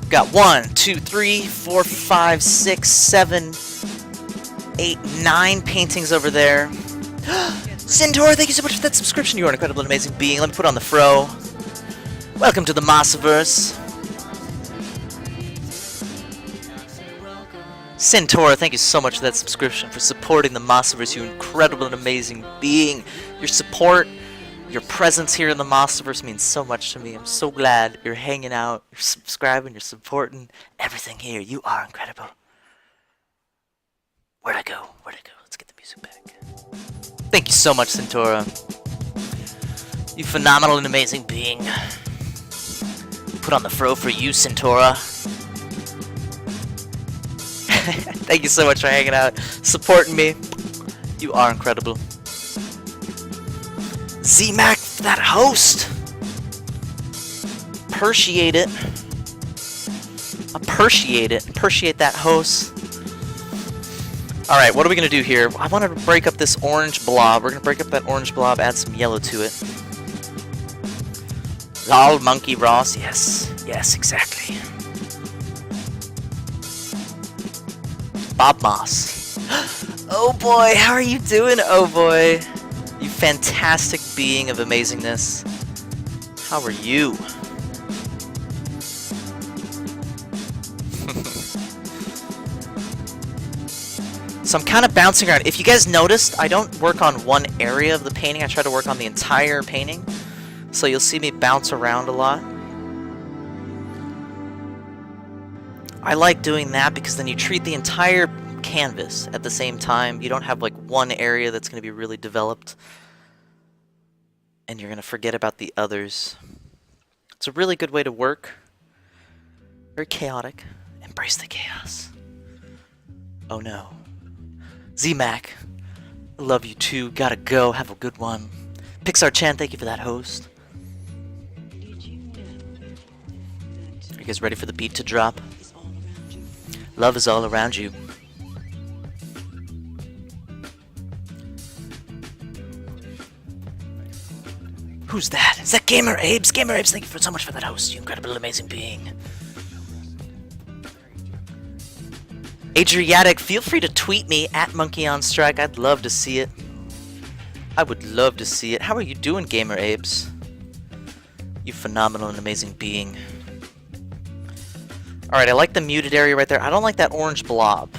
Got 1, 2, 3, 4, 5, 6, 7, 8, 9 paintings over there. Sintor, thank you so much for that subscription. You are an incredible and amazing being. Let me put on the fro. Welcome to the Mossiverse. Centaur, thank you so much for that subscription, for supporting the Mossiverse, you incredible and amazing being. Your support, your presence here in the Mossiverse means so much to me. I'm so glad you're hanging out, you're subscribing, you're supporting everything here. You are incredible. Where'd I go? Where'd I go? Let's get the music back. Thank you so much, Centaura. You phenomenal and amazing being. Put on the fro for you, Centaura. Thank you so much for hanging out, supporting me. You are incredible. Z-Mac, that host. Appreciate it. Appreciate it. Appreciate that host. Alright, what are we going to do here? I want to break up this orange blob. We're going to break up that orange blob, add some yellow to it. Lol, Monkey Ross. Yes. Yes, exactly. Bob Moss. Oh boy, how are you doing, oh boy? You fantastic being of amazingness. How are you? So I'm kind of bouncing around. If you guys noticed, I don't work on one area of the painting. I try to work on the entire painting. So you'll see me bounce around a lot. I like doing that because then you treat the entire canvas at the same time. You don't have like one area that's going to be really developed and you're going to forget about the others. It's a really good way to work. Very chaotic. Embrace the chaos. Oh no. Z-Mac, I love you too. Gotta go. Have a good one. Pixar Chan, thank you for that host. Are you guys ready for the beat to drop? Love is all around you. Who's that? Is that Gamer Abes? Gamer Abes, thank you so much for that host, you incredible, amazing being. Adriatic, feel free to tweet me at Monkey on Strike. I'd love to see it. I would love to see it. How are you doing, Gamer Abes? You phenomenal and amazing being. Alright, I like the muted area right there. I don't like that orange blob.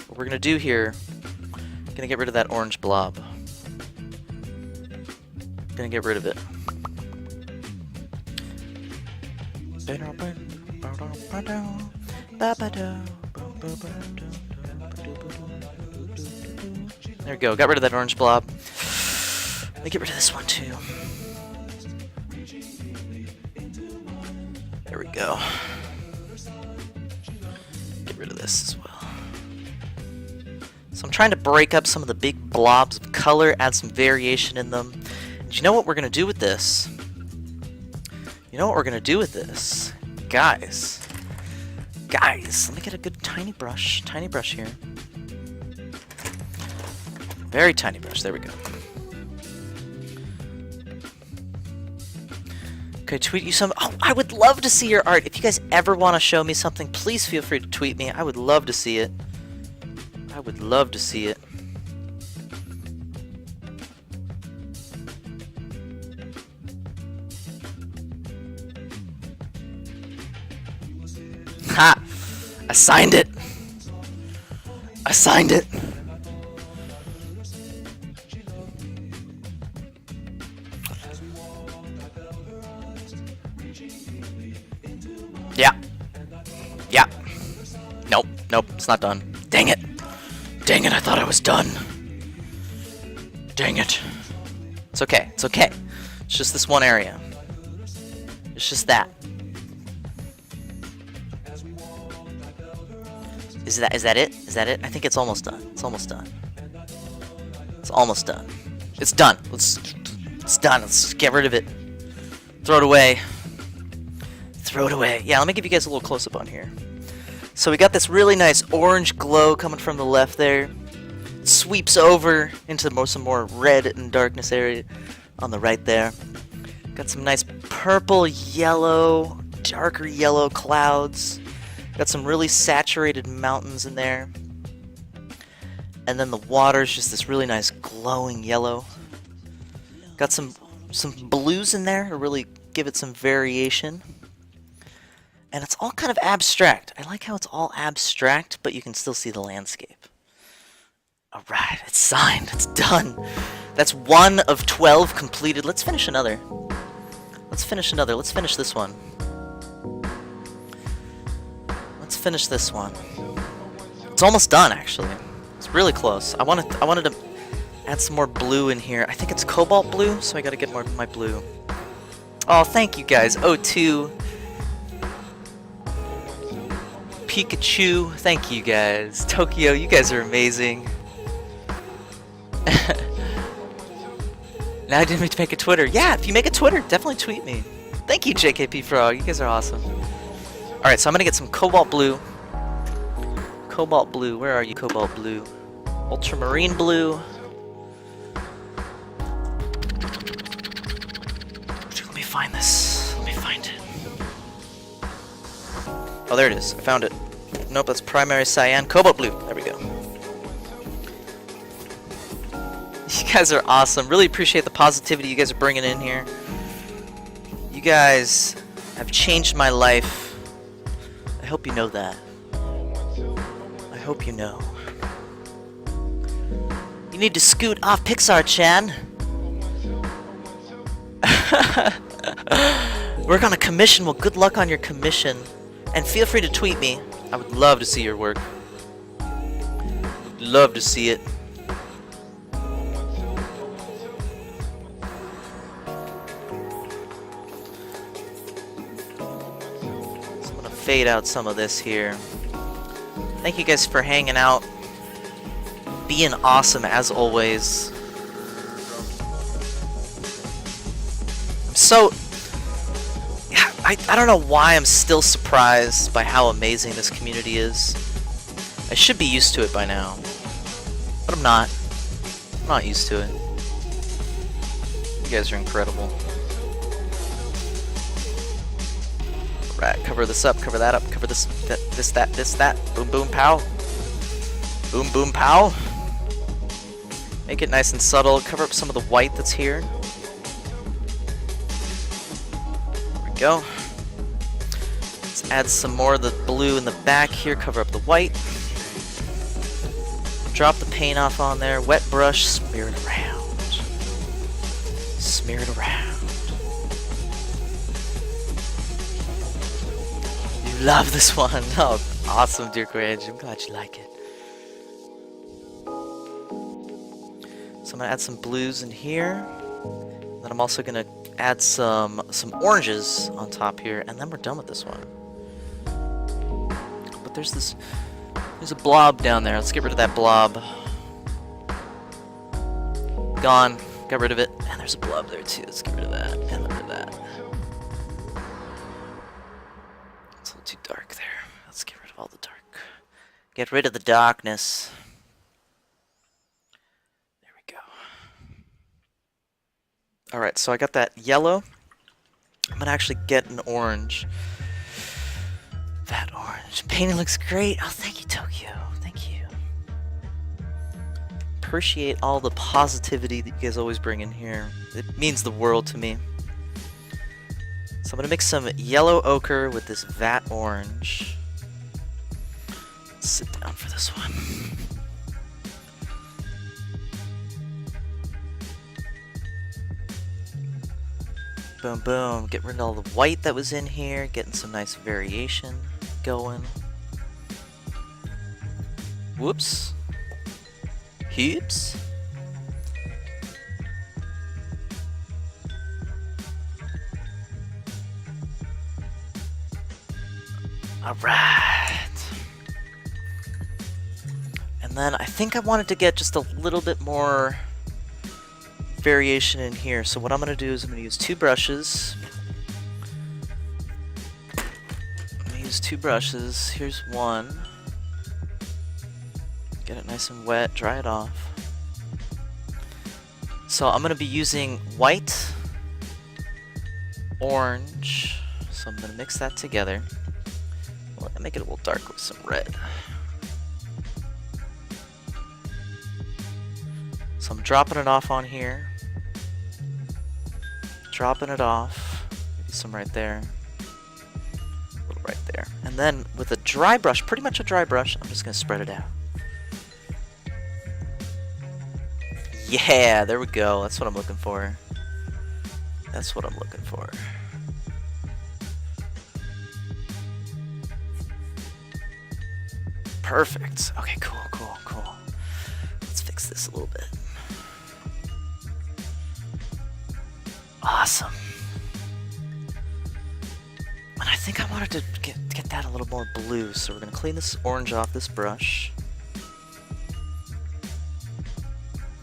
What we're gonna do here, gonna get rid of that orange blob. Gonna get rid of it. There we go, got rid of that orange blob. Let me get rid of this one too. There we go. Get rid of this as well. So I'm trying to break up some of the big blobs of color, add some variation in them. And you know what we're gonna do with this? You know what we're gonna do with this? Guys, let me get a good tiny brush here. Very tiny brush, there we go. Okay, tweet you some. Oh, I would love to see your art. If you guys ever want to show me something, please feel free to tweet me. I would love to see it. I would love to see it. Ha! I signed it. I signed it. Yeah. Yeah. Nope. Nope. It's not done. Dang it. Dang it. I thought I was done. Dang it. It's okay. It's okay. It's just this one area. It's just that. Is that it? Is that it? I think it's almost done. It's almost done. It's almost done. It's done. It's done. Let's get rid of it. Throw it away. Throw it away. Yeah, let me give you guys a little close-up on here. So we got this really nice orange glow coming from the left there. It sweeps over into some more red and darkness area on the right there. Got some nice purple, yellow, darker yellow clouds. Got some really saturated mountains in there. And then the water's just this really nice glowing yellow. Got some blues in there to really give it some variation. And it's all kind of abstract. I like how it's all abstract, but you can still see the landscape. Alright, it's signed. It's done. That's 1 of 12 completed. Let's finish another. Let's finish another. Let's finish this one. Let's finish this one. It's almost done, actually. It's really close. I wanted to add some more blue in here. I think it's cobalt blue, so I gotta get more of my blue. Oh, thank you guys. O2. Pikachu. Thank you guys. Tokyo, you guys are amazing. Now I didn't need to make a Twitter. Yeah, if you make a Twitter, definitely tweet me. Thank you, JKP Frog. You guys are awesome. Alright, so I'm gonna get some cobalt blue. Cobalt blue. Where are you, cobalt blue? Ultramarine blue. Let me find this. Let me find it. Oh, there it is. I found it. Nope, that's primary cyan. Cobalt blue. There we go. You guys are awesome. Really appreciate the positivity you guys are bringing in here. You guys have changed my life. I hope you know that. I hope you know. You need to scoot off Pixar Chan. Work on a commission. Well, good luck on your commission. And feel free to tweet me. I would love to see your work. Love to see it. So I'm gonna fade out some of this here. Thank you guys for hanging out. Being awesome as always. I'm so... I don't know why I'm still surprised by how amazing this community is. I should be used to it by now. But I'm not. I'm not used to it. You guys are incredible. Alright, cover this up, cover that up, cover this, that. Boom, boom, pow. Boom, boom, pow. Make it nice and subtle. Cover up some of the white that's here. There we go. Let's add some more of the blue in the back here. Cover up the white. Drop the paint off on there. Wet brush. Smear it around. Smear it around. You love this one. Oh, awesome, dear Courage. I'm glad you like it. So I'm gonna add some blues in here. Then I'm also gonna add some oranges on top here, and then we're done with this one. But there's a blob down there. Let's get rid of that blob. Gone. Got rid of it. And there's a blob there too. Let's get rid of that. And rid of that. It's a little too dark there. Let's get rid of all the dark. Get rid of the darkness. There we go. Alright, so I got that yellow. I'm gonna actually get an orange. That orange. Painting looks great. Oh, thank you, Tokyo. Thank you. Appreciate all the positivity that you guys always bring in here. It means the world to me. So I'm gonna mix some yellow ochre with this vat orange. Let's sit down for this one. Boom, boom. Get rid of all the white that was in here. Getting some nice variation going. Whoops. Heaps. Alright. And then I think I wanted to get just a little bit more variation in here. So what I'm going to do is I'm going to use two brushes. Two brushes. Here's one. Get it nice and wet, dry it off. So I'm going to be using white, orange, so I'm going to mix that together. Well, make it a little dark with some red. So I'm dropping it off on here. Dropping it off. Maybe some right there. Right there. And then with a dry brush, pretty much a dry brush, I'm just going to spread it out. Yeah, there we go. That's what I'm looking for. That's what I'm looking for. Perfect. Okay, cool, cool, cool. Let's fix this a little bit. Awesome. And I think I wanted to get that a little more blue, so we're going to clean this orange off this brush.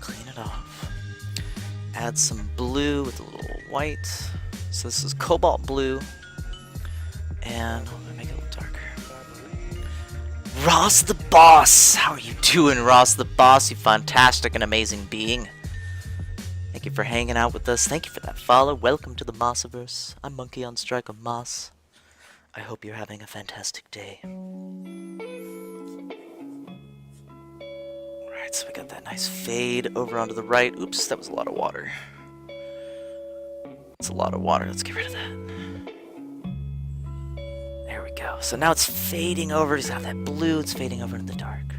Clean it off. Add some blue with a little white. So this is cobalt blue. And I'm going to make it a little darker. Ross the Boss! How are you doing, Ross the Boss, you fantastic and amazing being? Thank you for hanging out with us. Thank you for that follow. Welcome to the Mossiverse. I'm Monkey on Strike of Moss. I hope you're having a fantastic day. Alright, so we got that nice fade over onto the right. Oops, that was a lot of water. That's a lot of water. Let's get rid of that. There we go. So now it's fading over. It's got that blue. It's fading over into the dark.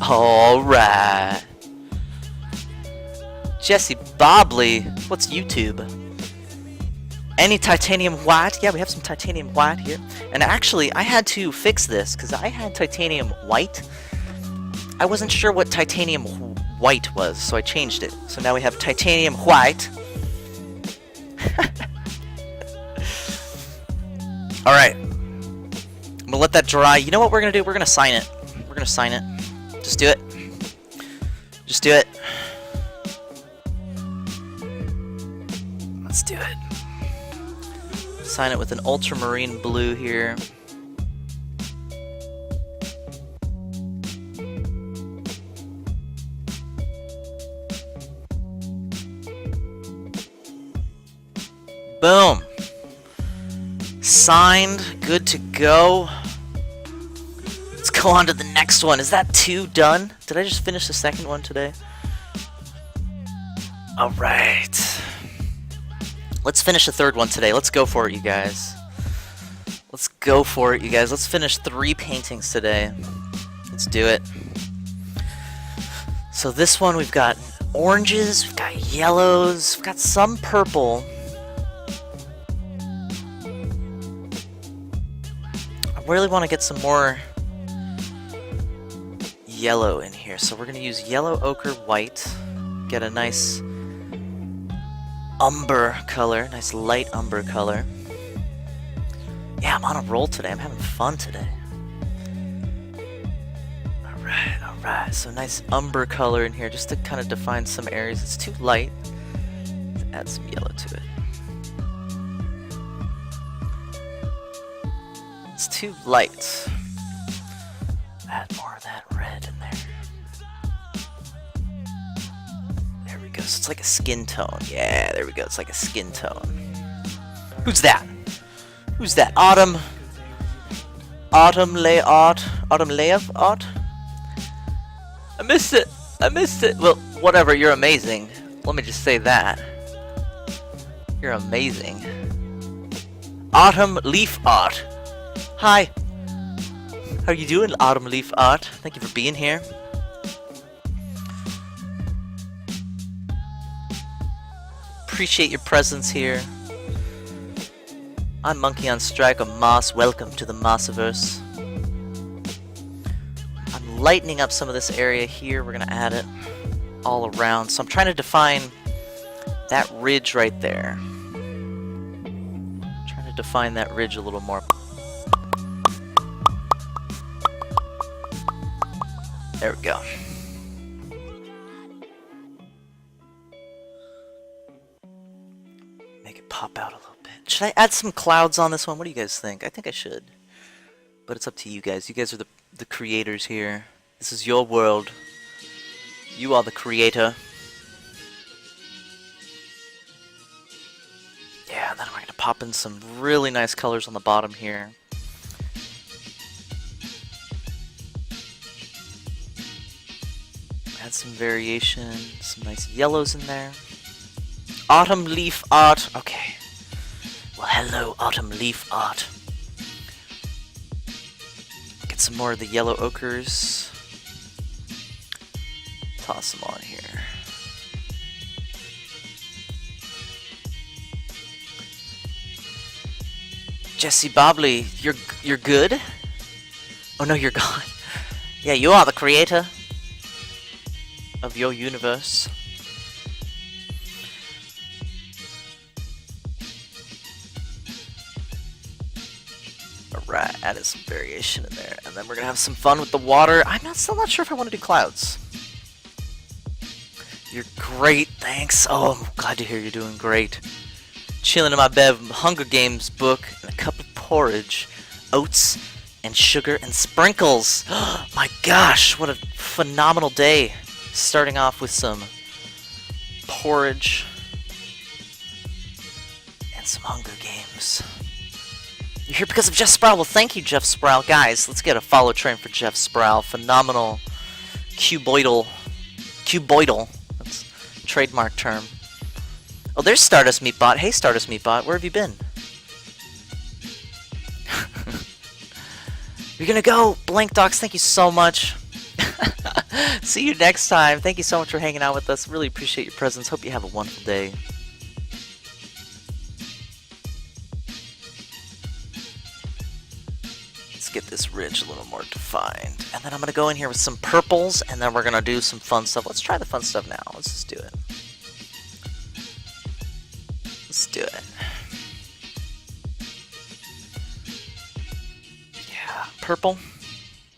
Alright. Jesse Bobley. What's YouTube? Any titanium white? Yeah, we have some titanium white here. And actually, I had to fix this because I had titanium white. I wasn't sure what titanium white was, so I changed it. So now we have titanium white. Alright. I'm gonna let that dry. You know what we're gonna do? We're gonna sign it. We're gonna sign it. Just do it. Just do it. Let's do it. Sign it with an ultramarine blue here. Boom. Signed. Good to go. Let's go on to the next one. Is that 2 done? Did I just finish the second one today? Alright. Let's finish the third one today. Let's go for it, you guys. Let's go for it, you guys. Let's finish 3 paintings today. Let's do it. So this one, we've got oranges, we've got yellows, we've got some purple. I really want to get some more yellow in here. So we're going to use yellow, ochre, white. Get a nice umber color, nice light umber color. Yeah, I'm on a roll today. I'm having fun today. Alright, alright. So nice umber color in here just to kind of define some areas. It's too light. Let's add some yellow to it. It's too light. Add more of that red in there. There we go. So it's like a skin tone. Yeah, there we go. It's like a skin tone. Who's that? Who's that? Autumn layout? Autumn layout? I missed it. I missed it. Well, whatever. You're amazing. Let me just say that. You're amazing. Autumn leaf art. Hi. How are you doing, Autumn leaf art? Thank you for being here. Appreciate your presence here. I'm Monkey on Strike of Moss. Welcome to the Mossiverse. I'm lightening up some of this area here. We're gonna add it all around. So I'm trying to define that ridge right there. Trying to define that ridge a little more. There we go. Make it pop out a little bit. Should I add some clouds on this one? What do you guys think? I think I should. But it's up to you guys. You guys are the creators here. This is your world. You are the creator. Yeah, then we're going to pop in some really nice colors on the bottom here. Add some variation, some nice yellows in there. Autumn leaf art. Okay. Well, hello, autumn leaf art. Get some more of the yellow ochres. Toss them on here. Jesse Bobley, you're good? Oh no, you're gone. Yeah, you are the creator of your universe. Alright, added some variation in there. And then we're gonna have some fun with the water. Still not sure if I want to do clouds. You're great, thanks. Oh, I'm glad to hear you're doing great. Chilling in my bed with Hunger Games book and a cup of porridge, oats, and sugar and sprinkles. My gosh, what a phenomenal day. Starting off with some porridge and some Hunger Games. You're here because of Jeff Sproul. Well, thank you, Jeff Sproul. Guys, let's get a follow train for Jeff Sproul. Phenomenal cuboidal. That's a trademark term. Oh, there's Stardust Meatbot. Hey, Stardust Meatbot, where have you been? You're gonna go, Blank Docs. Thank you so much. See you next time. Thank you so much for hanging out with us. Really appreciate your presence. Hope you have a wonderful day. Let's get this ridge a little more defined. And then I'm going to go in here with some purples, and then we're going to do some fun stuff. Let's try the fun stuff now. Let's just do it. Let's do it. Yeah, purple,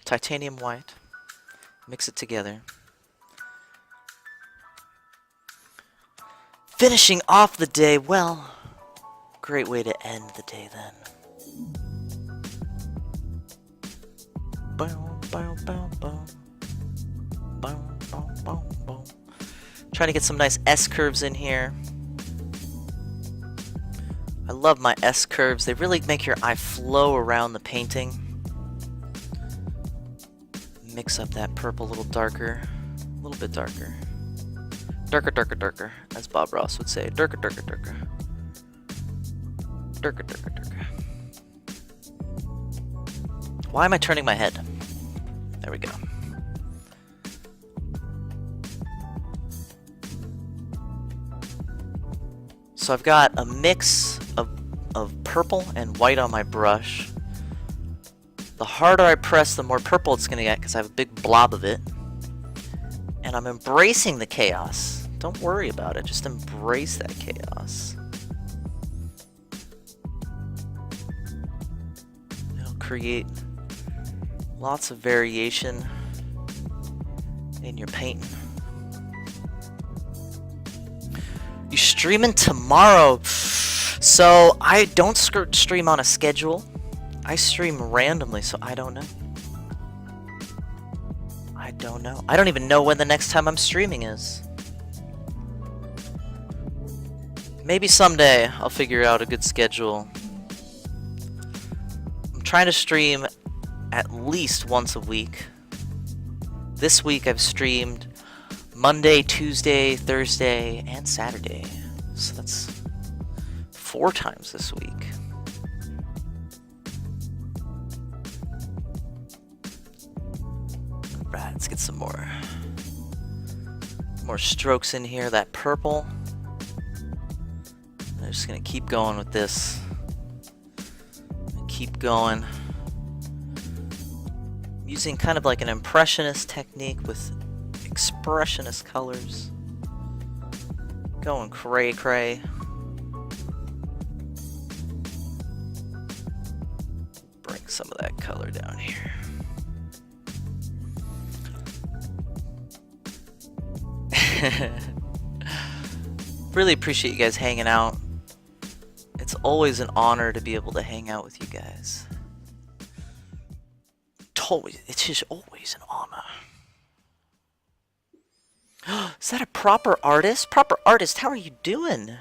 titanium white. Mix it together. Finishing off the day, well, great way to end the day then. Trying to get some nice S-curves in here. I love my S-curves. They really make your eye flow around the painting. Mix up that purple a little darker. A little bit darker. Darker, darker, darker. As Bob Ross would say. Darker, darker, darker. Darker, darker, darker. Why am I turning my head? There we go. So I've got a mix of purple and white on my brush. The harder I press, the more purple it's going to get because I have a big blob of it. And I'm embracing the chaos. Don't worry about it, just embrace that chaos. It'll create lots of variation in your painting. You streaming tomorrow? So I don't stream on a schedule. I stream randomly, so I don't know. I don't know. I don't even know when the next time I'm streaming is. Maybe someday I'll figure out a good schedule. I'm trying to stream at least once a week. This week I've streamed Monday, Tuesday, Thursday, and Saturday. So that's 4 times this week. Alright, let's get some more strokes in here. That purple. I'm just gonna keep going with this. Keep going. Using kind of like an impressionist technique with expressionist colors. Going cray cray. Bring some of that color down here. Really appreciate you guys hanging out. It's always an honor to be able to hang out with you guys. It's just always an honor. Is that a proper artist? Proper artist, how are you doing?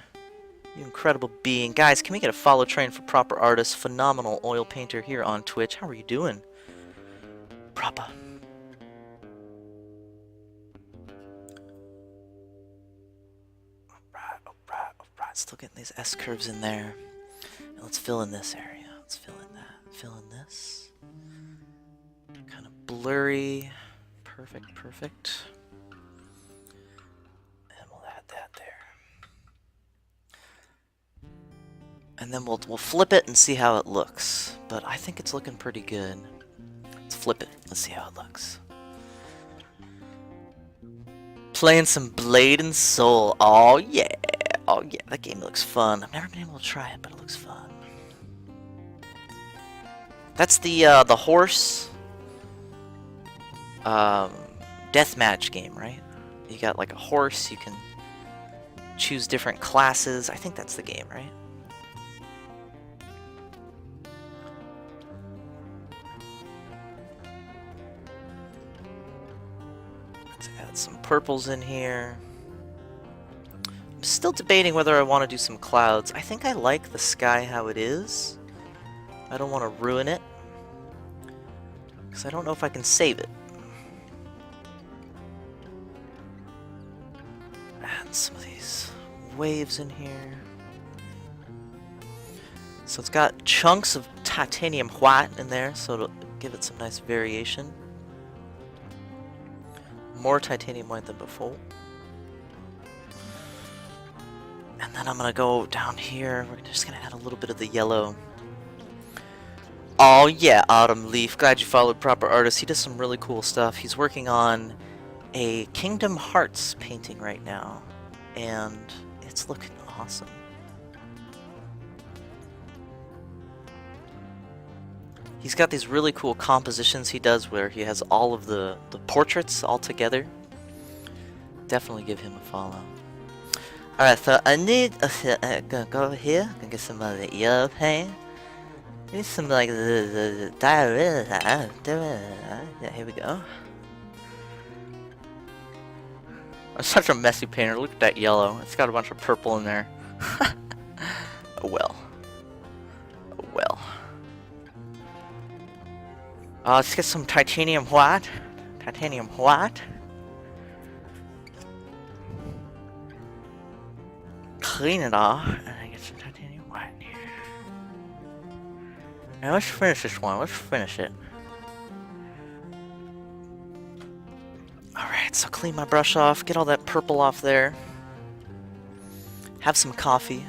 You incredible being. Guys, can we get a follow train for proper artist? Phenomenal oil painter here on Twitch. How are you doing? Proper. Alright. Still getting these S-curves in there. And let's fill in this area. Let's fill in that. Fill in this. Kind of blurry. Perfect, perfect. And we'll add that there. And then we'll flip it and see how it looks. But I think it's looking pretty good. Let's flip it. Let's see how it looks. Playing some Blade and Soul. Oh yeah. Oh yeah, that game looks fun. I've never been able to try it, but it looks fun. That's the horse deathmatch game, right? You got like a horse, you can choose different classes. I think that's the game, right? Let's add some purples in here. I'm still debating whether I want to do some clouds. I think I like the sky how it is. I don't want to ruin it, because I don't know if I can save it. Add some of these waves in here. So it's got chunks of titanium white in there, so it'll give it some nice variation. more titanium white than before. And then I'm gonna go down here. We're just gonna add a little bit of the yellow. Oh yeah, Autumn Leaf. Glad you followed Proper Artist. He does some really cool stuff. He's working on a Kingdom Hearts painting right now, and it's looking awesome. He's got these really cool compositions he does where he has all of the portraits all together. Definitely give him a follow. Alright, so I need gonna go over here and get some of the yellow paint. Need some like the diarrhea. Yeah, here we go. I'm such a messy painter. Look at that yellow. It's got a bunch of purple in there. Oh well. Oh well. Let's get some titanium white. Titanium white. Clean it off, and then get some titanium white in here. Now let's finish this one. Let's finish it. Alright, so clean my brush off, get all that purple off there. Have some coffee.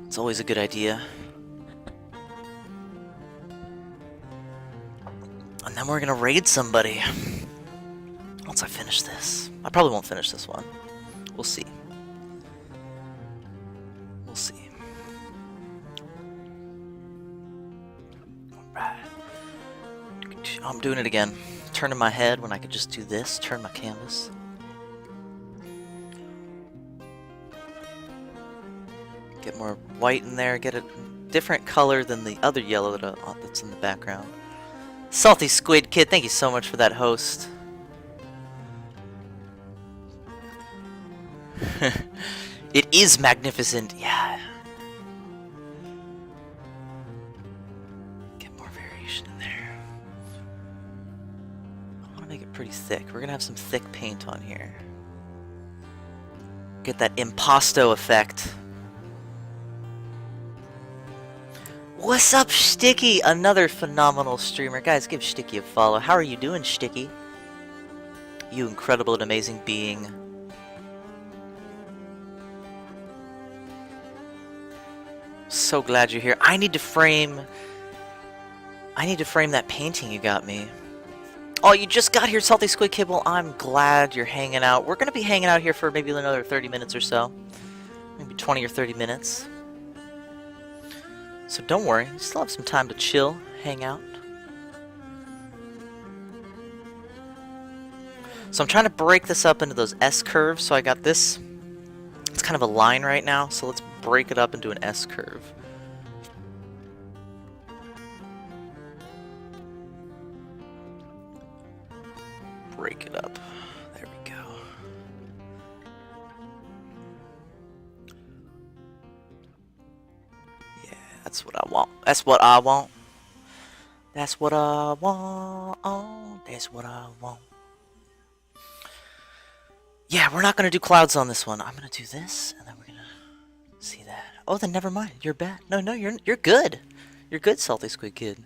It's always a good idea. And then we're gonna raid somebody. Once I finish this. I probably won't finish this one. We'll see. We'll see. Alright. I'm doing it again. Turning my head when I could just do this. Turn my canvas. Get more white in there. Get a different color than the other yellow that's in the background. Salty Squid Kid, thank you so much for that host. It is magnificent, yeah. Get more variation in there. I want to make it pretty thick. We're going to have some thick paint on here. Get that impasto effect. What's up, Sticky? Another phenomenal streamer. Guys, give Sticky a follow. How are you doing, Sticky? You incredible and amazing being. So glad you're here. I need to frame that painting you got me. Oh, you just got here, Salty Squid Kid. Well, I'm glad you're hanging out. We're going to be hanging out here for maybe another 30 minutes or so. Maybe 20 or 30 minutes. So don't worry, you still have some time to chill, hang out. So I'm trying to break this up into those S curves. So I got this, it's kind of a line right now. So let's break it up into an S curve. Break it up. There we go. That's what I want. That's what I want. That's what I want. Oh, that's what I want. Yeah, we're not going to do clouds on this one. I'm going to do this, and then we're going to see that. Oh, then never mind. You're bad. No, you're good. You're good, Salty Squid Kid.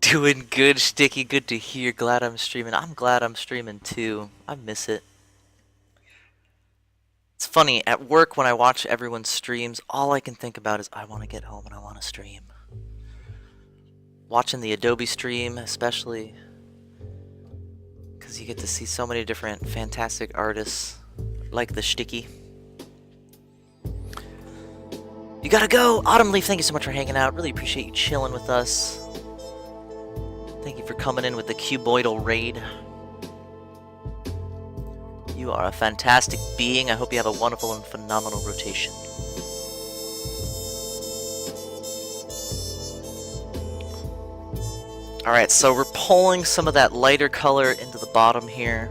Doing good, Sticky. Good to hear. Glad I'm streaming. I'm glad I'm streaming, too. I miss it. It's funny, at work when I watch everyone's streams, all I can think about is I want to get home and I want to stream. Watching the Adobe stream, especially, because you get to see so many different fantastic artists, like the Sticky. You gotta go! Autumn Leaf, thank you so much for hanging out. Really appreciate you chilling with us. Thank you for coming in with the cuboidal raid. You are a fantastic being. I hope you have a wonderful and phenomenal rotation. Alright, so we're pulling some of that lighter color into the bottom here.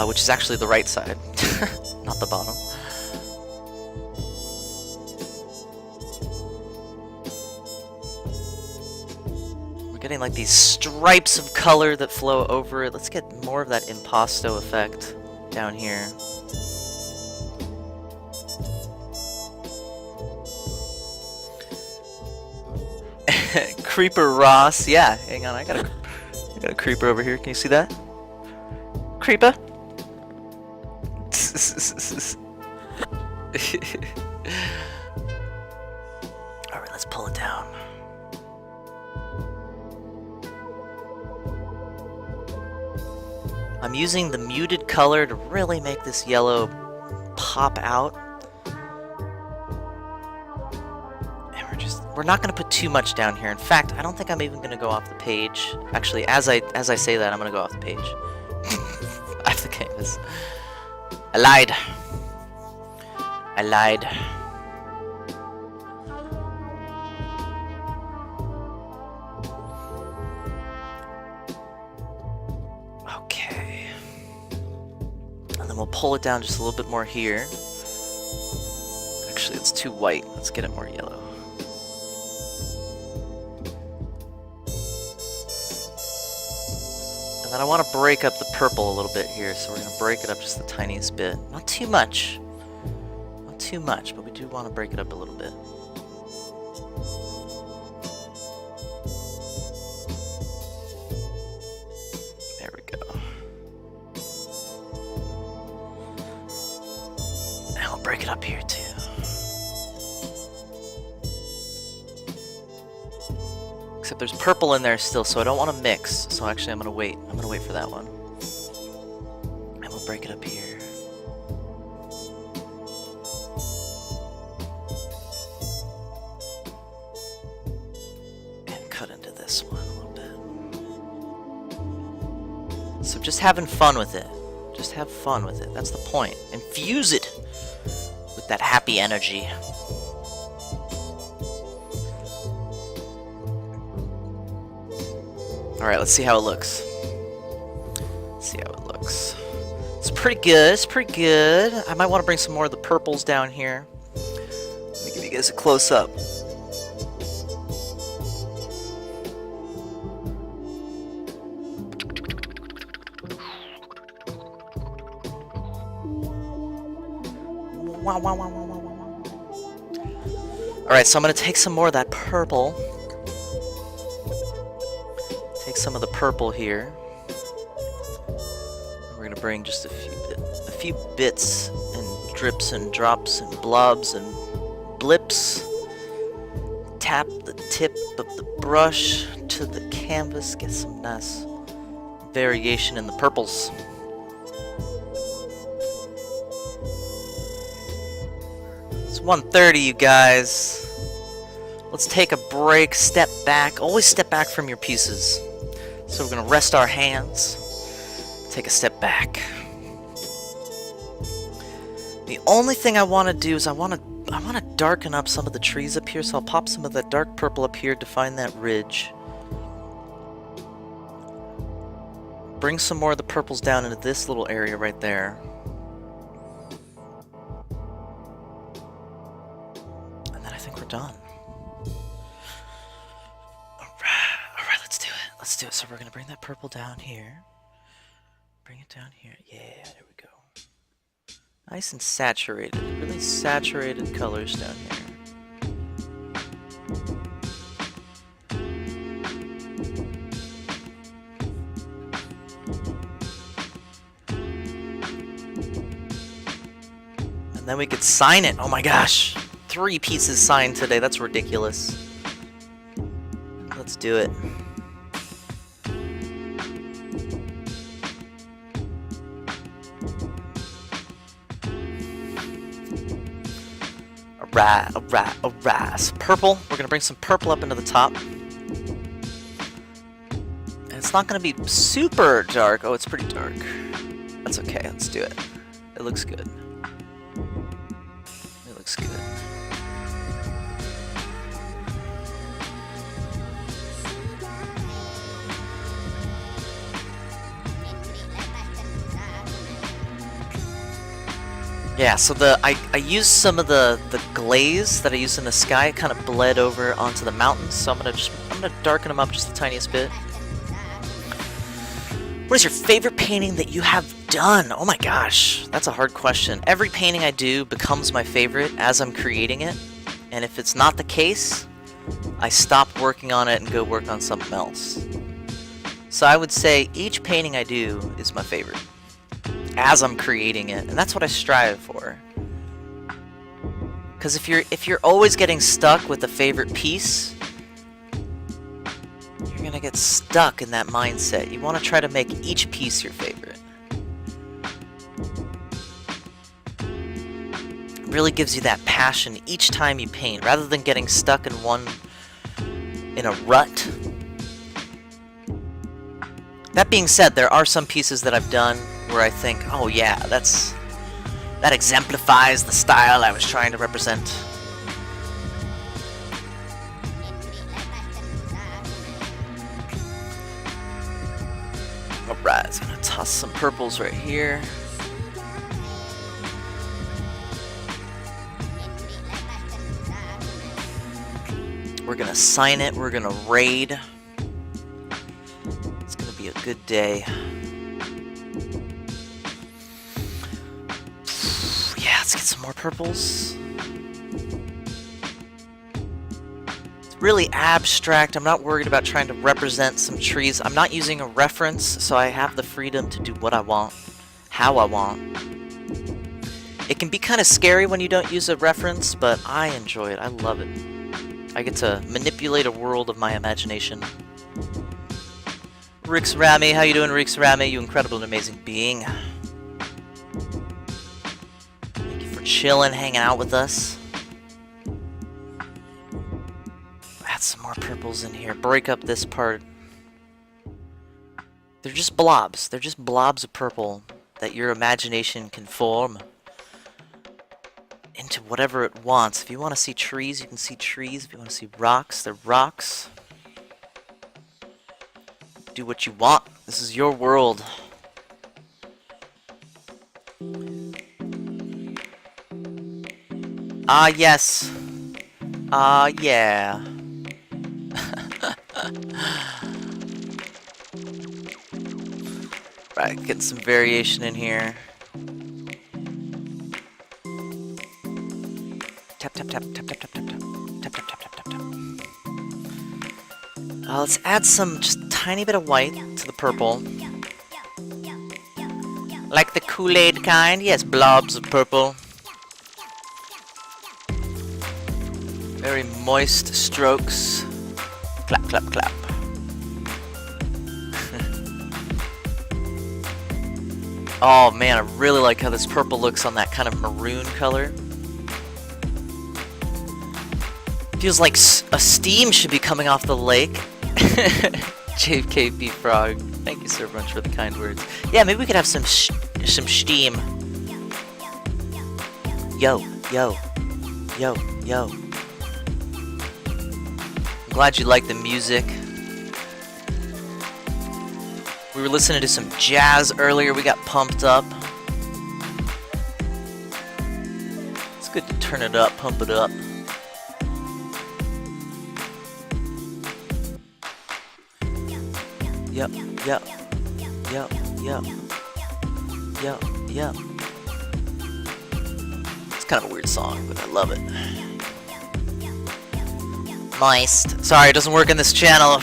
Which is actually the right side, not the bottom. Getting like these stripes of color that flow over it. Let's get more of that impasto effect down here. KappaRoss, yeah. Hang on, I gotta Got a creeper over here. Can you see that? Creeper. All right, let's pull it down. I'm using the muted color to really make this yellow pop out. And we're not going to put too much down here. In fact, I don't think I'm even going to go off the page. Actually, as I say that, I'm going to go off the page. I have the canvas. I lied. I lied. Okay. And then we'll pull it down just a little bit more here. Actually, it's too white. Let's get it more yellow. And then I want to break up the purple a little bit here, so we're going to break it up just the tiniest bit. Not too much. Not too much, but we do want to break it up a little bit. There we go. And we'll break it up here too. Except there's purple in there still, so I don't want to mix. So actually I'm going to wait. I'm going to wait for that one. And we'll break it up here. And cut into this one a little bit. So just having fun with it. Just have fun with it. That's the point. Infuse it with that happy energy. Alright, let's see how it looks. Let's see how it looks. It's pretty good, it's pretty good. I might want to bring some more of the purples down here. Let me give you guys a close-up. Wow, wow, wow, wow, wow, wow. Alright, so I'm going to take some more of that purple. Take some of the purple here. We're gonna bring just a few bits and drips and drops and blobs and blips. Tap the tip of the brush to the canvas. Get some nice variation in the purples. It's 1:30, you guys. Let's take a break. Step back. Always step back from your pieces. So we're going to rest our hands, take a step back. The only thing I want to do is I want to darken up some of the trees up here, so I'll pop some of that dark purple up here to find that ridge. Bring some more of the purples down into this little area right there. And then I think we're done. Let's do it. So we're going to bring that purple down here. Bring it down here. Yeah, there we go. Nice and saturated. Really saturated colors down here. And then we could sign it. Oh my gosh. 3 pieces signed today. That's ridiculous. Let's do it. Alright. So purple. We're going to bring some purple up into the top. And it's not going to be super dark. Oh, it's pretty dark. That's okay. Let's do it. It looks good. It looks good. Yeah, so I used some of the glaze that I used in the sky. It kind of bled over onto the mountains, so I'm gonna darken them up just the tiniest bit. What is your favorite painting that you have done? Oh my gosh, that's a hard question. Every painting I do becomes my favorite as I'm creating it, and if it's not the case, I stop working on it and go work on something else. So I would say each painting I do is my favorite as I'm creating it, and that's what I strive for. Because if you're always getting stuck with a favorite piece, you're gonna get stuck in that mindset. You want to try to make each piece your favorite. It really gives you that passion each time you paint, rather than getting stuck in a rut. That being said, there are some pieces that I've done where I think, oh yeah, that exemplifies the style I was trying to represent. Alright, so I'm gonna toss some purples right here. We're gonna sign it, we're gonna raid. It's gonna be a good day. Yeah, let's get some more purples. It's really abstract. I'm not worried about trying to represent some trees. I'm not using a reference, so I have the freedom to do what I want, how I want. It can be kind of scary when you don't use a reference, but I enjoy it. I love it. I get to manipulate a world of my imagination. Rix Rami, how you doing, Rix Rami? You incredible and amazing being. Thank you for chilling, hanging out with us. Add some more purples in here. Break up this part. They're just blobs. They're just blobs of purple that your imagination can form into whatever it wants. If you want to see trees, you can see trees. If you want to see rocks, they're rocks. Do what you want. This is your world. Ah, yes. Ah, yeah. Right, getting some variation in here. Tap, tap, tap, tap, tap, tap, tap, tap, tap, tap, tap, tap, tap. Let's add some, just tiny bit of white to the purple. Like the Kool-Aid kind? Yes, blobs of purple. Very moist strokes. Clap, clap, clap. Oh man, I really like how this purple looks on that kind of maroon color. Feels like a steam should be coming off the lake. JKP Frog, thank you so much for the kind words. Yeah, maybe we could have some steam. Yo, yo, yo, yo. I'm glad you like the music. We were listening to some jazz earlier, we got pumped up. It's good to turn it up, pump it up. Yep, yep, yep, yep, yep, yep. It's kind of a weird song, but I love it. Moist. Sorry, it doesn't work in this channel.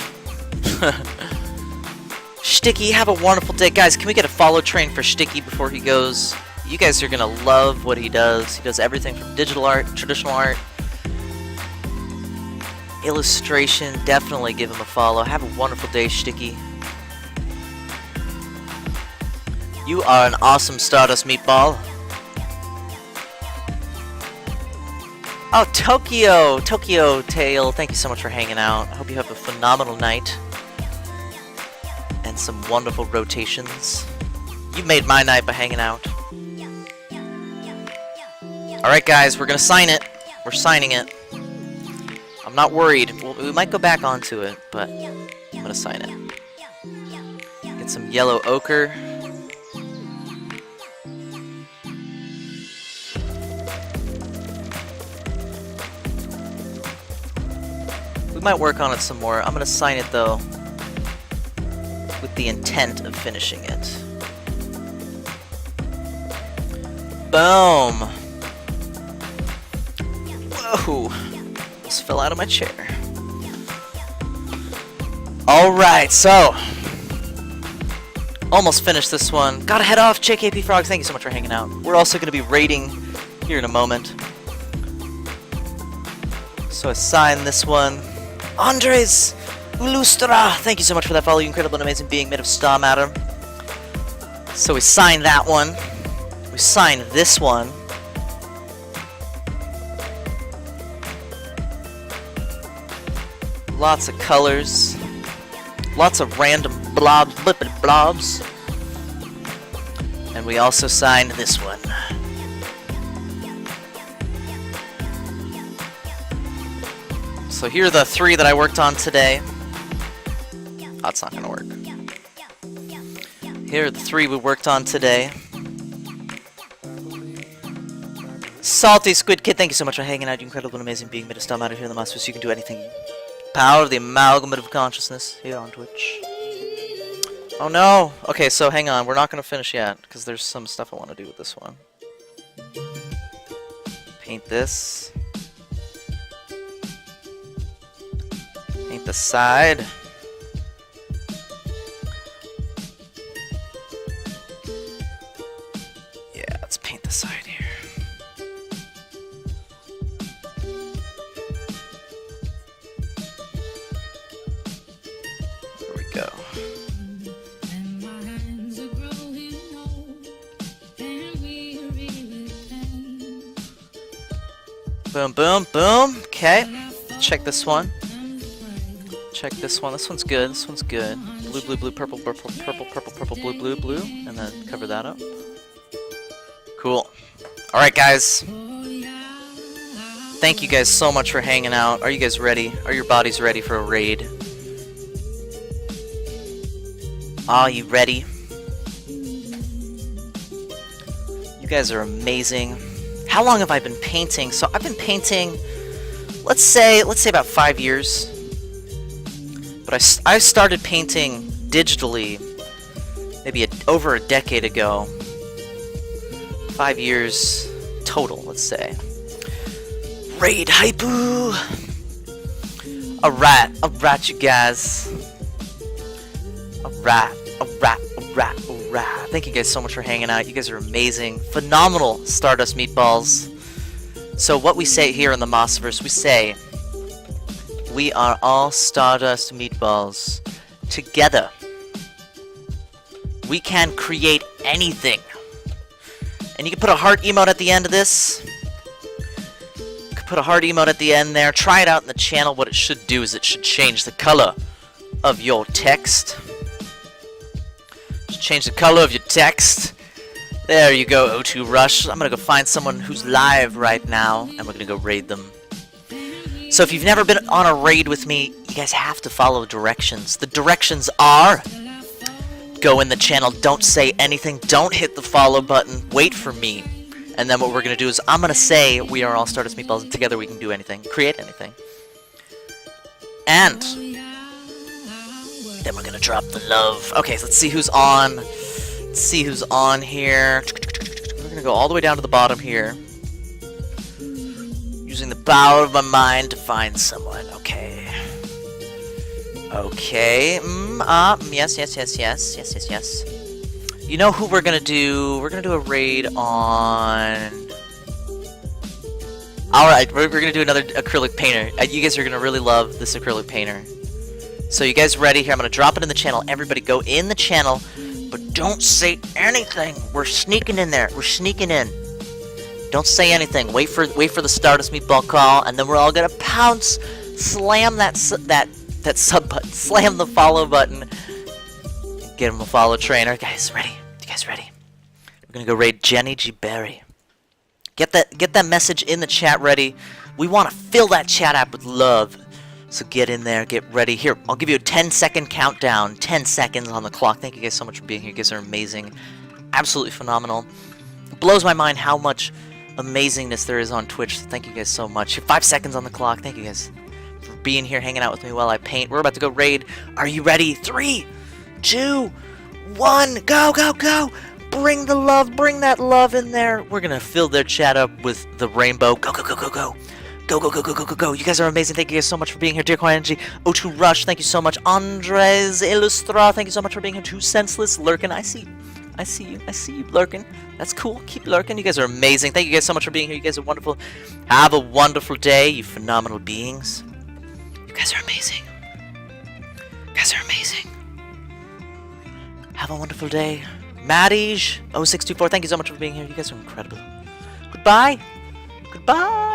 Sticky, have a wonderful day. Guys, can we get a follow train for Sticky before he goes? You guys are gonna love what he does. He does everything from digital art, traditional art, illustration. Definitely give him a follow. Have a wonderful day, Sticky. You are an awesome Stardust Meatball. Oh, Tokyo Tail, thank you so much for hanging out. I hope you have a phenomenal night. And some wonderful rotations. You made my night by hanging out. Alright guys, we're gonna sign it. We're signing it. I'm not worried. We might go back onto it, but I'm gonna sign it. Get some yellow ochre. We might work on it some more. I'm gonna sign it though, with the intent of finishing it. Boom! Whoa! Just fell out of my chair. Alright, so Almost finished this one. Gotta head off. JKP Frogs, thank you so much for hanging out. We're also gonna be raiding here in a moment. So I signed this one. Andres Lustra, thank you so much for that follow, you incredible and amazing being made of star matter. So we signed that one. We signed this one. Lots of colors. Lots of random blobs, blippity blobs. And we also signed this one. So here are the 3 that I worked on today. That's not gonna work. Here are the 3 we worked on today. Salty Squid Kid, thank you so much for hanging out, you incredible and amazing being made of star matter here in the Monsters. You can do anything. Power of the amalgamate of consciousness here on Twitch. Oh no! Okay, so hang on, we're not gonna finish yet, because there's some stuff I want to do with this one. Paint this. Paint the side. Yeah, let's paint the side here. There we go. Boom, boom, boom. Okay. Check this one. Check this one. This one's good. This one's good. Blue, blue, blue, purple, purple, purple, purple, purple, blue, blue, blue. And then cover that up. Cool. Alright, guys. Thank you guys so much for hanging out. Are you guys ready? Are your bodies ready for a raid? Are you ready? You guys are amazing. How long have I been painting? So I've been painting, let's say about 5 years. But I started painting digitally maybe over a decade ago. 5 years total, let's say. Raid Hypoo! Alright, you guys. Alright. Thank you guys so much for hanging out. You guys are amazing. Phenomenal Stardust Meatballs. So what we say here in the Mossverse, we say, we are all Stardust Meatballs. Together, we can create anything. And you can put a heart emote at the end of this. You can put a heart emote at the end there. Try it out in the channel. What it should do is it should change the color of your text. Change the color of your text. There you go, O2 Rush. I'm gonna go find someone who's live right now, and we're gonna go raid them. So if you've never been on a raid with me, you guys have to follow directions. The directions are: go in the channel, don't say anything, don't hit the follow button, wait for me. And then what we're gonna do is I'm gonna say we are all Stardust Meatballs, and together we can do anything, create anything. And then we're gonna drop the love. Okay, so let's see who's on. Let's see who's on here. We're gonna go all the way down to the bottom here. Using the power of my mind to find someone. Okay. Okay. Yes. You know who we're gonna do? We're gonna do a raid on... Alright, we're gonna do another acrylic painter. You guys are gonna really love this acrylic painter. So you guys ready here? I'm gonna drop it in the channel. Everybody go in the channel, but don't say anything. We're sneaking in there. We're sneaking in. Don't say anything. Wait for the Stardust Meatball call, and then we're all gonna pounce, slam that sub button, slam the follow button, and get him a follow trainer. Guys, ready? You guys ready? We're gonna go raid Jenny G Berry. Get that message in the chat ready. We want to fill that chat app with love. So get in there, get ready. Here, I'll give you a 10-second countdown. 10 seconds on the clock. Thank you guys so much for being here. You guys are amazing. Absolutely phenomenal. It blows my mind how much amazingness there is on Twitch. Thank you guys so much. 5 seconds on the clock. Thank you guys for being here, hanging out with me while I paint. We're about to go raid. Are you ready? 3, 2, 1. Go, go, go. Bring the love. Bring that love in there. We're going to fill their chat up with the rainbow. Go, go, go, go, go. Go, go, go, go, go, go, go. You guys are amazing. Thank you guys so much for being here. Dear Quiet Energy, O2 Rush, thank you so much. Andres Illustra, thank you so much for being here. Too Senseless, Lurkin, I see you, Lurkin. That's cool. Keep lurking. You guys are amazing. Thank you guys so much for being here. You guys are wonderful. Have a wonderful day, you phenomenal beings. You guys are amazing. You guys are amazing. Have a wonderful day. Maddish 0624, thank you so much for being here. You guys are incredible. Goodbye. Goodbye.